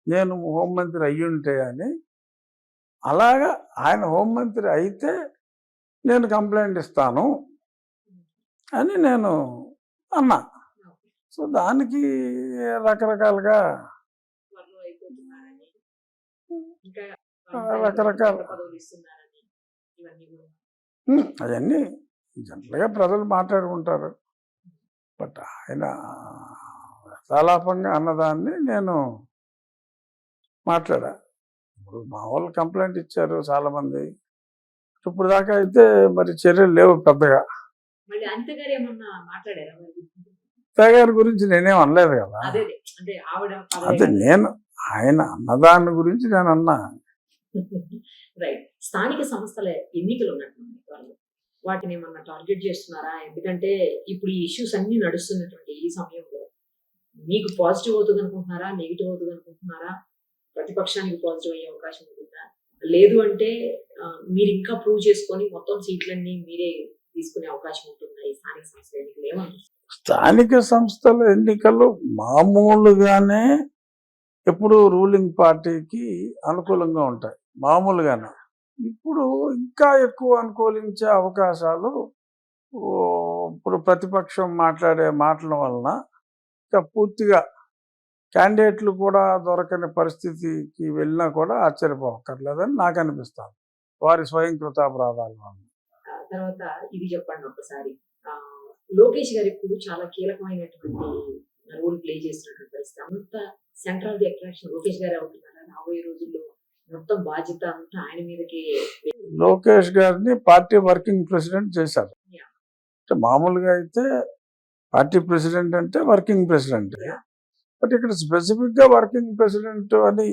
నేను హోంమంత్రి అయ్యుంటే అని, అలాగా ఆయన హోంమంత్రి అయితే నేను కంప్లైంట్ ఇస్తాను అని నేను అన్నా. సో దానికి రకరకాలుగా అవన్నీ జనరల్గా ప్రజలు మాట్లాడుకుంటారు. బట్ ఆయన యథాలాపంగా అన్నదాన్ని నేను మాట్లాడా. ఇప్పుడు మా వాళ్ళు కంప్లైంట్ ఇచ్చారు చాలామంది. ఇప్పుడు దాకా అయితే మరి చర్యలు లేవు పెద్దగా. గారి గురించి నేనేం అనలేదు కదా. అదే నేను ఆయన అన్నదాని గురించి నేను అన్నా. రైట్. స్థానిక సంస్థల ఎన్నికలు ఉన్నట్టు వాటిని ఏమన్నా టార్గెట్ చేస్తున్నారా? ఎందుకంటే ఇప్పుడు ఈ ఇష్యూస్ అన్ని నడుస్తున్నటువంటి ఈ సమయంలో మీకు పాజిటివ్ అవుతుంది అనుకుంటున్నారా, నెగిటివ్ అవుతుంది అనుకుంటున్నారా? ప్రతిపక్షానికి పాజిటివ్ అయ్యే అవకాశం ఉంటుందా? లేదు అంటే మీరు ఇంకా ప్రూవ్ చేసుకొని మొత్తం సీట్లన్నీ మీరే తీసుకునే అవకాశం ఉంటుందా ఈ స్థానిక సంస్థల ఎన్నికలు? ఏమంటారు? స్థానిక సంస్థల ఎన్నికలు మామూలుగానే ఎప్పుడు రూలింగ్ పార్టీకి అనుకూలంగా ఉంటాయి, మామూలుగానే. ఇప్పుడు ఇంకా ఎక్కువ అనుకూలించే అవకాశాలు ఇప్పుడు ప్రతిపక్షం మాట్లాడే మాటల వలన ఇంకా పూర్తిగా క్యాండిడేట్లు కూడా దొరకని పరిస్థితికి వెళ్ళినా కూడా ఆశ్చర్యపోకర్లేదని నాకు అనిపిస్తుంది వారి స్వయం కృతాపరాధాల వల్ల. తర్వాత ఇది చెప్పండి ఒకసారి, లోకేష్ గారు ఇప్పుడు చాలా కీలకమైనటువంటి రోల్ ప్లే చేస్తున్నటువంటి పరిస్థితి, అంత centre of the attraction Lokesh గారు అవుతున్నారా రాబోయే రోజుల్లో? మొత్తం బాధ్యత అంతా ఆయన మీదకి. లోకేష్ గారిని పార్టీ వర్కింగ్ ప్రెసిడెంట్ చేశారు. అంటే మామూలుగా అయితే పార్టీ ప్రెసిడెంట్ అంటే వర్కింగ్ ప్రెసిడెంట్, బట్ ఇక్కడ స్పెసిఫిక్ గా వర్కింగ్ ప్రెసిడెంట్ అని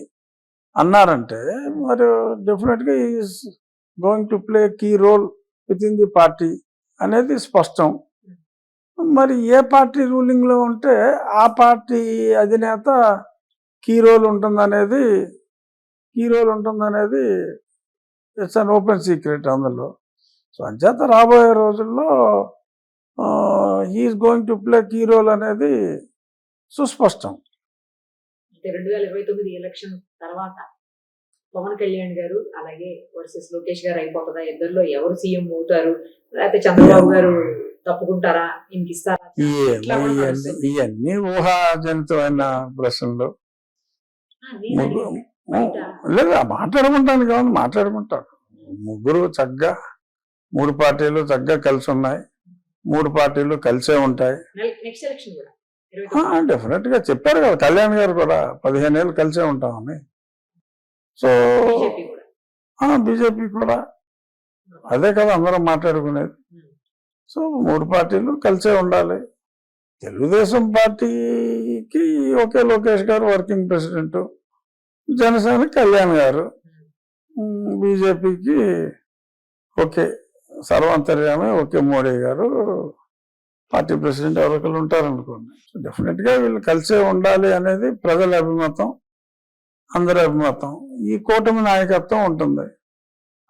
అన్నారంటే మరి డెఫినెట్గా is going to play key role within the party అనేది స్పష్టం. మరి ఏ పార్టీ రూలింగ్ లో ఉంటే ఆ పార్టీ అధినేత కీ రోల్ ఉంటుందనేది ఇట్స్ అన్ ఓపెన్ సీక్రెట్ అందులో. సో అంచేత రాబోయే రోజుల్లో he is going to play key role అనేది సుస్పష్టం. అంటే 2029 ఎలక్షన్ తర్వాత పవన్ కళ్యాణ్ గారు అలాగే వర్సెస్ లోకేష్ గారు అయిపోతుందా? ఇద్దరిలో ఎవరు సీఎం అవుతారు? లేకపోతే చంద్రబాబు గారు తప్పుకుంటారా? ఇంకిస్తారా? ఇవన్నీ ఊహాజనితమైన ప్రశ్నలు. లేదా మాట్లాడుకుంటాను కావాలి, మాట్లాడుకుంటారు. ముగ్గురు చక్కగా 3 పార్టీలు చక్కగా కలిసి ఉన్నాయి, 3 పార్టీలు కలిసే ఉంటాయి. నెక్స్ట్ ఎలక్షన్ కూడా డెఫినెట్ గా చెప్పారు కదా కళ్యాణ్ గారు కూడా 15 ఏళ్ళు కలిసే ఉంటామని. సో బీజేపీ కూడా అదే కదా అందరం మాట్లాడుకునేది. సో 3 పార్టీలు కలిసే ఉండాలి. తెలుగుదేశం పార్టీకి ఒకే లోకేష్ గారు వర్కింగ్ ప్రెసిడెంట్, జనసేన కళ్యాణ్ గారు, బీజేపీకి ఒకే సర్వాంతర్యామి ఒకే మోడీ గారు పార్టీ ప్రెసిడెంట్ ఎవరికలు ఉంటారనుకోండి. సో డెఫినెట్ గా వీళ్ళు కలిసే ఉండాలి అనేది ప్రజల అభిమతం, అందరి అభిమతం. ఈ కూటమి నాయకత్వం ఉంటుంది.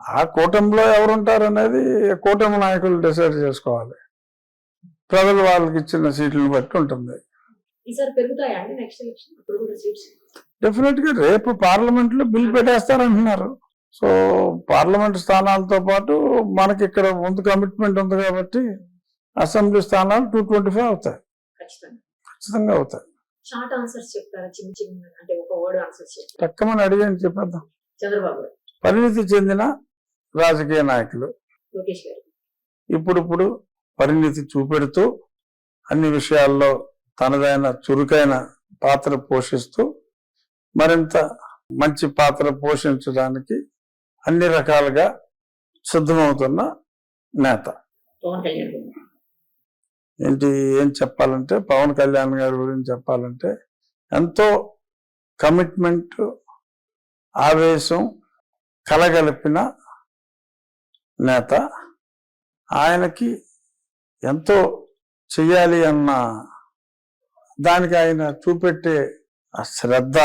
ఆ కూటమిలో ఎవరుంటారు అనేది కూటమి నాయకులు డిసైడ్ చేసుకోవాలి. ప్రజలు వాళ్ళకి ఇచ్చిన సీట్లను బట్టి ఉంటుంది. డెఫినెట్ గా రేపు పార్లమెంట్ లో బిల్ పెట్టేస్తారంటున్నారు. సో పార్లమెంట్ స్థానాలతో పాటు మనకి ఇక్కడ ముందు కమిట్మెంట్ ఉంది కాబట్టి అసెంబ్లీ స్థానాలు 225 అవుతాయి, ఖచ్చితంగా అవుతాయి. తక్కువని అడిగాను చెప్పేద్దాం. పరిణితి చెందిన రాజకీయ నాయకులు ఇప్పుడు పరిణితి చూపెడుతూ అన్ని విషయాల్లో తనదైన చురుకైన పాత్ర పోషిస్తూ మరింత మంచి పాత్ర పోషించడానికి అన్ని రకాలుగా సిద్ధమవుతున్న నేత. ఏం చెప్పాలంటే పవన్ కళ్యాణ్ గారి గురించి చెప్పాలంటే ఎంతో కమిట్మెంట్, ఆవేశం కలగలిపిన నేత. ఆయనకి ఎంతో చెయ్యాలి అన్న దానికి ఆయన చూపెట్టే ఆ శ్రద్ధ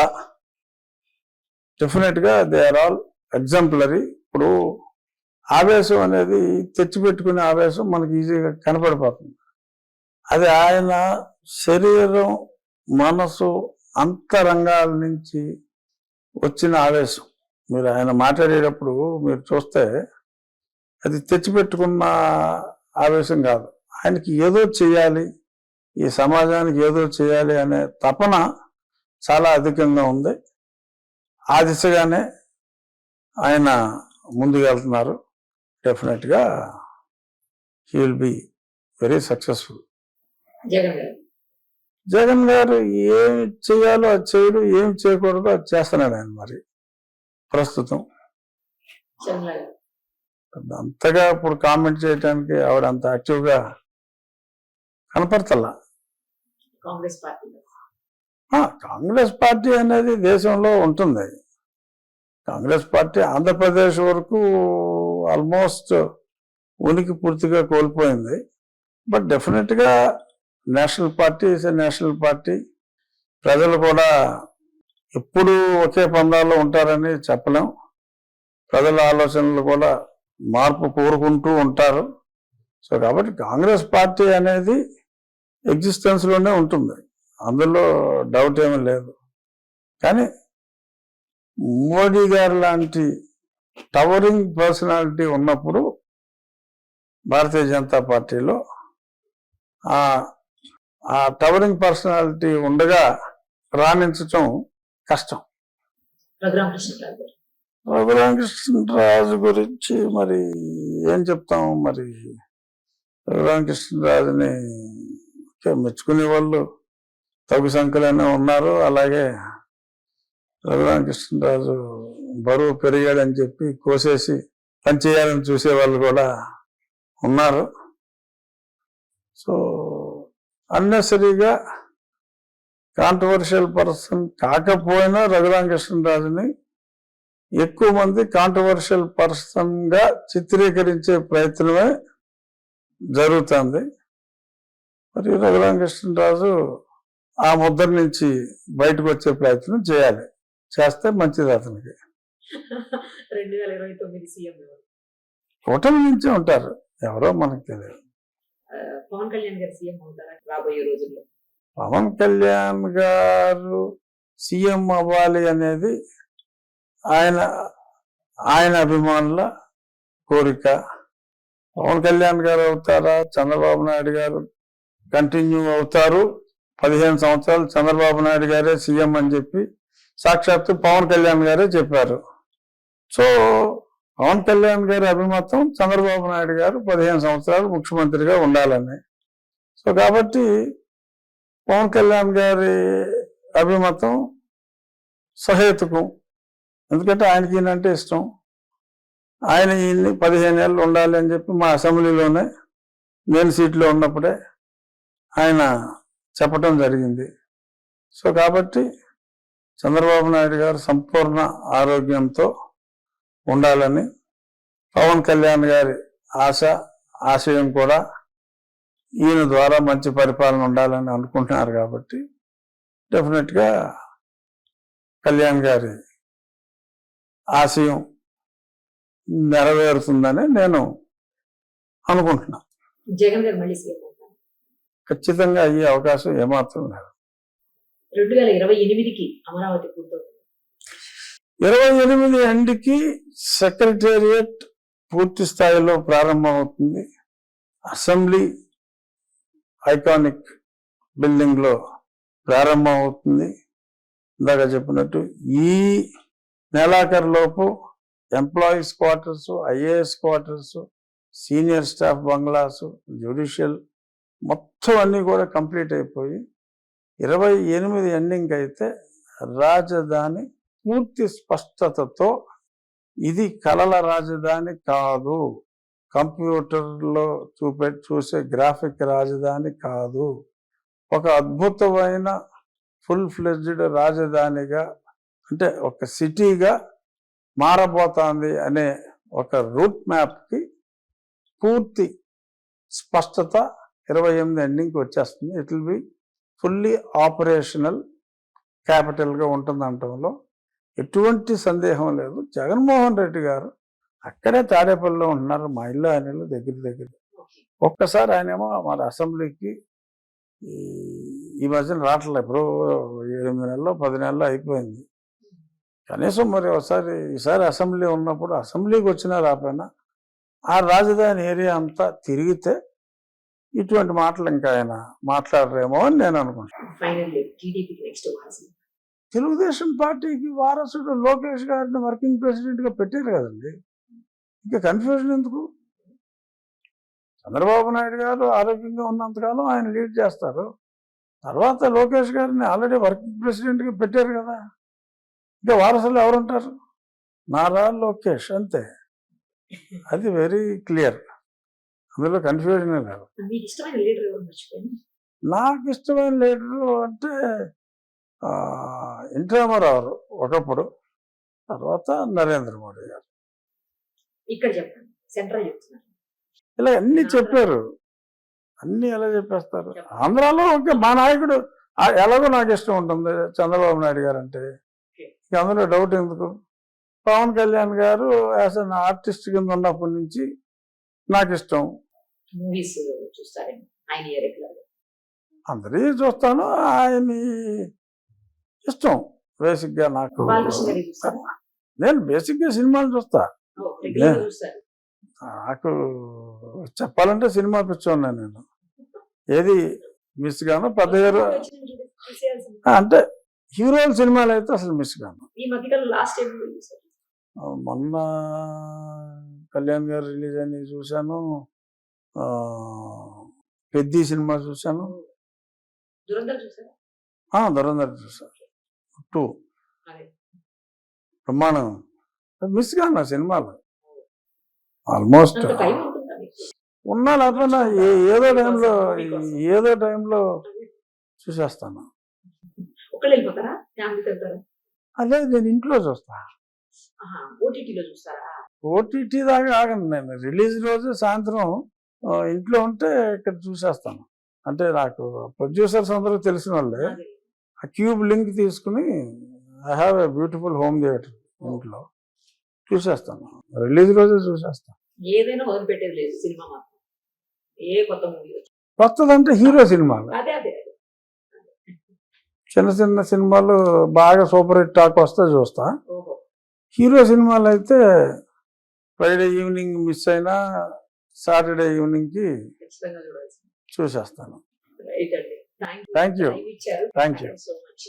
డెఫినెట్గా దే ఆర్ ఆల్ ఎగ్జాంపులరీ. ఇప్పుడు ఆవేశం అనేది తెచ్చిపెట్టుకునే ఆవేశం మనకి ఈజీగా కనపడిపోతుంది. అది ఆయన శరీరం, మనసు, అంతరంగాల నుంచి వచ్చిన ఆవేశం. మీరు ఆయన మాట్లాడేటప్పుడు మీరు చూస్తే అది తెచ్చిపెట్టుకున్న ఆవేశం కాదు. ఆయనకి ఏదో చేయాలి, ఈ సమాజానికి ఏదో చేయాలి అనే తపన చాలా అధికంగా ఉంది. ఆ దిశగానే ఆయన ముందుకు వెళ్తున్నారు. డెఫినెట్గా he will be very successful. Jagan గారు ఏం చేయాలో అది చేయడు, ఏం చేయకూడదో అది చేస్తున్నాడు ఆయన. మరి ప్రస్తుతం అంతగా ఇప్పుడు కామెంట్ చేయడానికి ఆవిడ అంత యాక్టివ్గా కనపడతల్లా. కాంగ్రెస్ పార్టీ అనేది దేశంలో ఉంటుంది. కాంగ్రెస్ పార్టీ ఆంధ్రప్రదేశ్ వరకు ఆల్మోస్ట్ ఉనికి పూర్తిగా కోల్పోయింది. బట్ డెఫినెట్గా national party is a national party. ప్రజలు కూడా ఎప్పుడూ ఒకే పందాల్లో ఉంటారని చెప్పలేం. ప్రజల ఆలోచనలు కూడా మార్పు కోరుకుంటూ ఉంటారు. సో కాబట్టి కాంగ్రెస్ పార్టీ అనేది ఎగ్జిస్టెన్స్లోనే ఉంటుంది, అందులో డౌట్ ఏమీ లేదు. కానీ మోడీ గారు లాంటి టవరింగ్ పర్సనాలిటీ ఉన్నప్పుడు భారతీయ జనతా పార్టీలో ఆ టవరింగ్ పర్సనాలిటీ ఉండగా రాణించటం కష్టం. రఘురామకృష్ణరాజు గురించి మరి ఏం చెప్తాం, మరి రఘురామకృష్ణరాజుని మెచ్చుకునే వాళ్ళు తగు సంఖ్యలోనే ఉన్నారు. అలాగే రఘురామకృష్ణరాజు బరువు పెరిగాడని చెప్పి కోసేసి పనిచేయాలని చూసే వాళ్ళు కూడా ఉన్నారు. సో అన్నెసరీగా కాంట్రవర్షియల్ పర్సన్ కాకపోయినా రఘురామకృష్ణరాజుని ఎక్కువ మంది కాంట్రవర్షియల్ పర్సన్ గా చిత్రీకరించే ప్రయత్నమే జరుగుతుంది. మరి రఘురామకృష్ణరాజు ఆ ముద్ర నుంచి బయటకు వచ్చే ప్రయత్నం చేయాలి, చేస్తే మంచిది అతనికి. 2029 సీఎం కూటమి నుంచి ఉంటారు, ఎవరో మనకు తెలియదు. పవన్ కళ్యాణ్ గారు సీఎం అవుతారా రాబోయే రోజుల్లో? పవన్ కళ్యాణ్ గారు సీఎం అవ్వాలి అనేది ఆయన అభిమానుల కోరిక. పవన్ కళ్యాణ్ గారు అవుతారా, చంద్రబాబు నాయుడు గారు కంటిన్యూ అవుతారు, 15 సంవత్సరాలు చంద్రబాబు నాయుడు గారే సీఎం అని చెప్పి సాక్షాత్తు పవన్ కళ్యాణ్ గారే చెప్పారు. సో పవన్ కళ్యాణ్ గారి అభిమతం చంద్రబాబు నాయుడు గారు 15 సంవత్సరాలు ముఖ్యమంత్రిగా ఉండాలని. సో కాబట్టి పవన్ కళ్యాణ్ గారి అభిమతం సహేతుకం, ఎందుకంటే ఆయనకి ఈయనంటే ఇష్టం. ఆయన ఈయన్ని 15 ఏళ్ళు ఉండాలి అని చెప్పి మా అసెంబ్లీలోనే నేను సీట్లో ఉన్నప్పుడే ఆయన చెప్పటం జరిగింది. సో కాబట్టి చంద్రబాబు నాయుడు గారు సంపూర్ణ ఆరోగ్యంతో ఉండాలని, పవన్ కళ్యాణ్ గారి ఆశయం కూడా ఈయన ద్వారా మంచి పరిపాలన ఉండాలని అనుకుంటున్నారు. కాబట్టి డెఫినెట్గా కళ్యాణ్ గారి ఆశయం నెరవేరుతుందని నేను అనుకుంటున్నా. జగన్ గారు మళ్ళీ సీఎం అవుతారు? ఖచ్చితంగా అయ్యే అవకాశం ఏమాత్రం లేదు. 2028కి అమరావతి పూర్తవుతుంది. 28 ఎండ్కి సెక్రటేరియట్ పూర్తి స్థాయిలో ప్రారంభమవుతుంది. అసెంబ్లీ ఐకానిక్ బిల్డింగ్ లో ప్రారంభం అవుతుంది. ఇందాక చెప్పినట్టు ఈ నెలాఖరులోపు employees quarters, IAS quarters, senior staff bungalows, judicial మొత్తం అన్నీ కూడా కంప్లీట్ అయిపోయి 28 ఎండింగ్ అయితే రాజధాని పూర్తి స్పష్టతతో ఇది కలల రాజధాని కాదు, కంప్యూటర్లో చూసే గ్రాఫిక్ రాజధాని కాదు, ఒక అద్భుతమైన ఫుల్ ఫ్లెడ్జ్డ్ రాజధానిగా, అంటే ఒక సిటీగా మారబోతోంది అనే ఒక రూట్ మ్యాప్కి పూర్తి స్పష్టత 28 ఎండింగ్కి వచ్చేస్తుంది. It will be fully operational క్యాపిటల్గా ఉంటుంది అనటంలో ఎటువంటి సందేహం లేదు. జగన్మోహన్ రెడ్డి గారు అక్కడే తాడేపల్లిలో ఉంటున్నారు, మా ఇల్లు ఆయన ఇల్లు దగ్గర. ఒక్కసారి ఆయనేమో మన అసెంబ్లీకి ఈ మధ్యన రావట్లేదు, ఎప్పుడు 8 నెలల్లో 10 నెలల్లో అయిపోయింది. కనీసం మరి ఈసారి అసెంబ్లీ ఉన్నప్పుడు అసెంబ్లీకి వచ్చినా రాపోయినా ఆ రాజధాని ఏరియా అంతా తిరిగితే ఇటువంటి మాటలు ఇంకా ఆయన మాట్లాడరేమో అని నేను అనుకుంటున్నాను. తెలుగుదేశం పార్టీకి వారసుడు లోకేష్ గారిని వర్కింగ్ ప్రెసిడెంట్ గా పెట్టారు కదండి, ఇంకా కన్ఫ్యూజన్ ఎందుకు? చంద్రబాబు నాయుడు గారు ఆరోగ్యంగా ఉన్నంతకాలం ఆయన లీడ్ చేస్తారు, తర్వాత లోకేష్ గారిని ఆల్రెడీ వర్కింగ్ ప్రెసిడెంట్ గా పెట్టారు కదా, ఇంకా వారసులు ఎవరుంటారు? నారా లోకేష్ అంతే. అది వెరీ క్లియర్, అందులో కన్ఫ్యూజన్ లేదు. నాకు ఇష్టమైన లీడరు అంటే ఎన్టీ రామారావు ఒకప్పుడు, తర్వాత నరేంద్ర మోడీ గారు. ఇక్కడ చెప్పండి, సెంట్రల్ చెప్తున్నారు. ఇలా అన్ని చెప్పారు, అన్ని ఎలా చెప్పేస్తారు. ఆంధ్రాలో ఓకే, మా నాయకుడు ఎలాగో నాకు ఇష్టం ఉంటుంది చంద్రబాబు నాయుడు గారు అంటే, ఇక అందులో డౌట్ ఎందుకు? పవన్ కళ్యాణ్ గారు యాజ్ అన్ ఆర్టిస్ట్ కింద ఉన్నప్పటి నుంచి నాకు ఇష్టం. మూవీస్ చూస్తారేమో, అందరి చూస్తాను, ఆయన ఇష్టం. బేసిక్గా నాకు నేను బేసిక్గా సినిమాలు చూస్తా, రెగ్యులర్ చూస్తారు. నాకు చెప్పాలంటే సినిమా పిచ్చోన్నా నేను. ఏది మిస్ గాను పెద్ద హీరో అంటే హీరోయిన్ సినిమాలు అయితే అసలు మిస్ గాను. ఈ మధ్యకాలం లాస్ట్ టైం చూసారు. మొన్న కళ్యాణ్ గారు రిలీజ్ అని చూశాను, పెద్ది సినిమా చూశాను, దురంధర్ చూసారా? దురంధర్ చూశాను 2 ప్రమాణం మిస్ గాను సినిమాలు ఆల్మోస్ట్ అంత టైం ఉంటుందా మీకు? ఉన్నా లేకపోయినా ఏదో టైంలో చూసేస్తాను. ఒకళ్ళు వెళ్ళిపోతారా? ఫ్యామిలీతో వెళ్తారా? అదే నేను ఇంట్లో చూస్తా. ఓటీటీలో చూస్తారా? ఓటీటీ దాకా ఆగను నేను. రిలీజ్ రోజు సాయంత్రం ఇంట్లో ఉంటే ఇక్కడ చూసేస్తాను. అంటే నాకు ప్రొడ్యూసర్స్ అందరూ తెలిసిన వాళ్ళే. ఆ క్యూబ్ లింక్ తీసుకుని I have a beautiful home theatre ఇంట్లో చూసేస్తాను. రిలీజ్ రోజే చూసేస్తాను. ఏదైనా వదిలిపెట్టేది లేదు సినిమా మాత్రం. ఏ కొత్త మూవీ కొత్తదంటే హీరో సినిమాలు. అదే అదే చిన్న చిన్న సినిమాలు బాగా సూపర్ హిట్ టాక్ వస్తే చూస్తా. ఓహో. హీరో సినిమాలు అయితే ఫ్రైడే ఈవినింగ్ మిస్ అయినా సాటర్డే ఈవినింగ్కి ఖచ్చితంగా చూడాల్సింది. చూసేస్తాను. రైట్ అండి. Thank you. టైం ఇచ్చారు. Thank you. So much.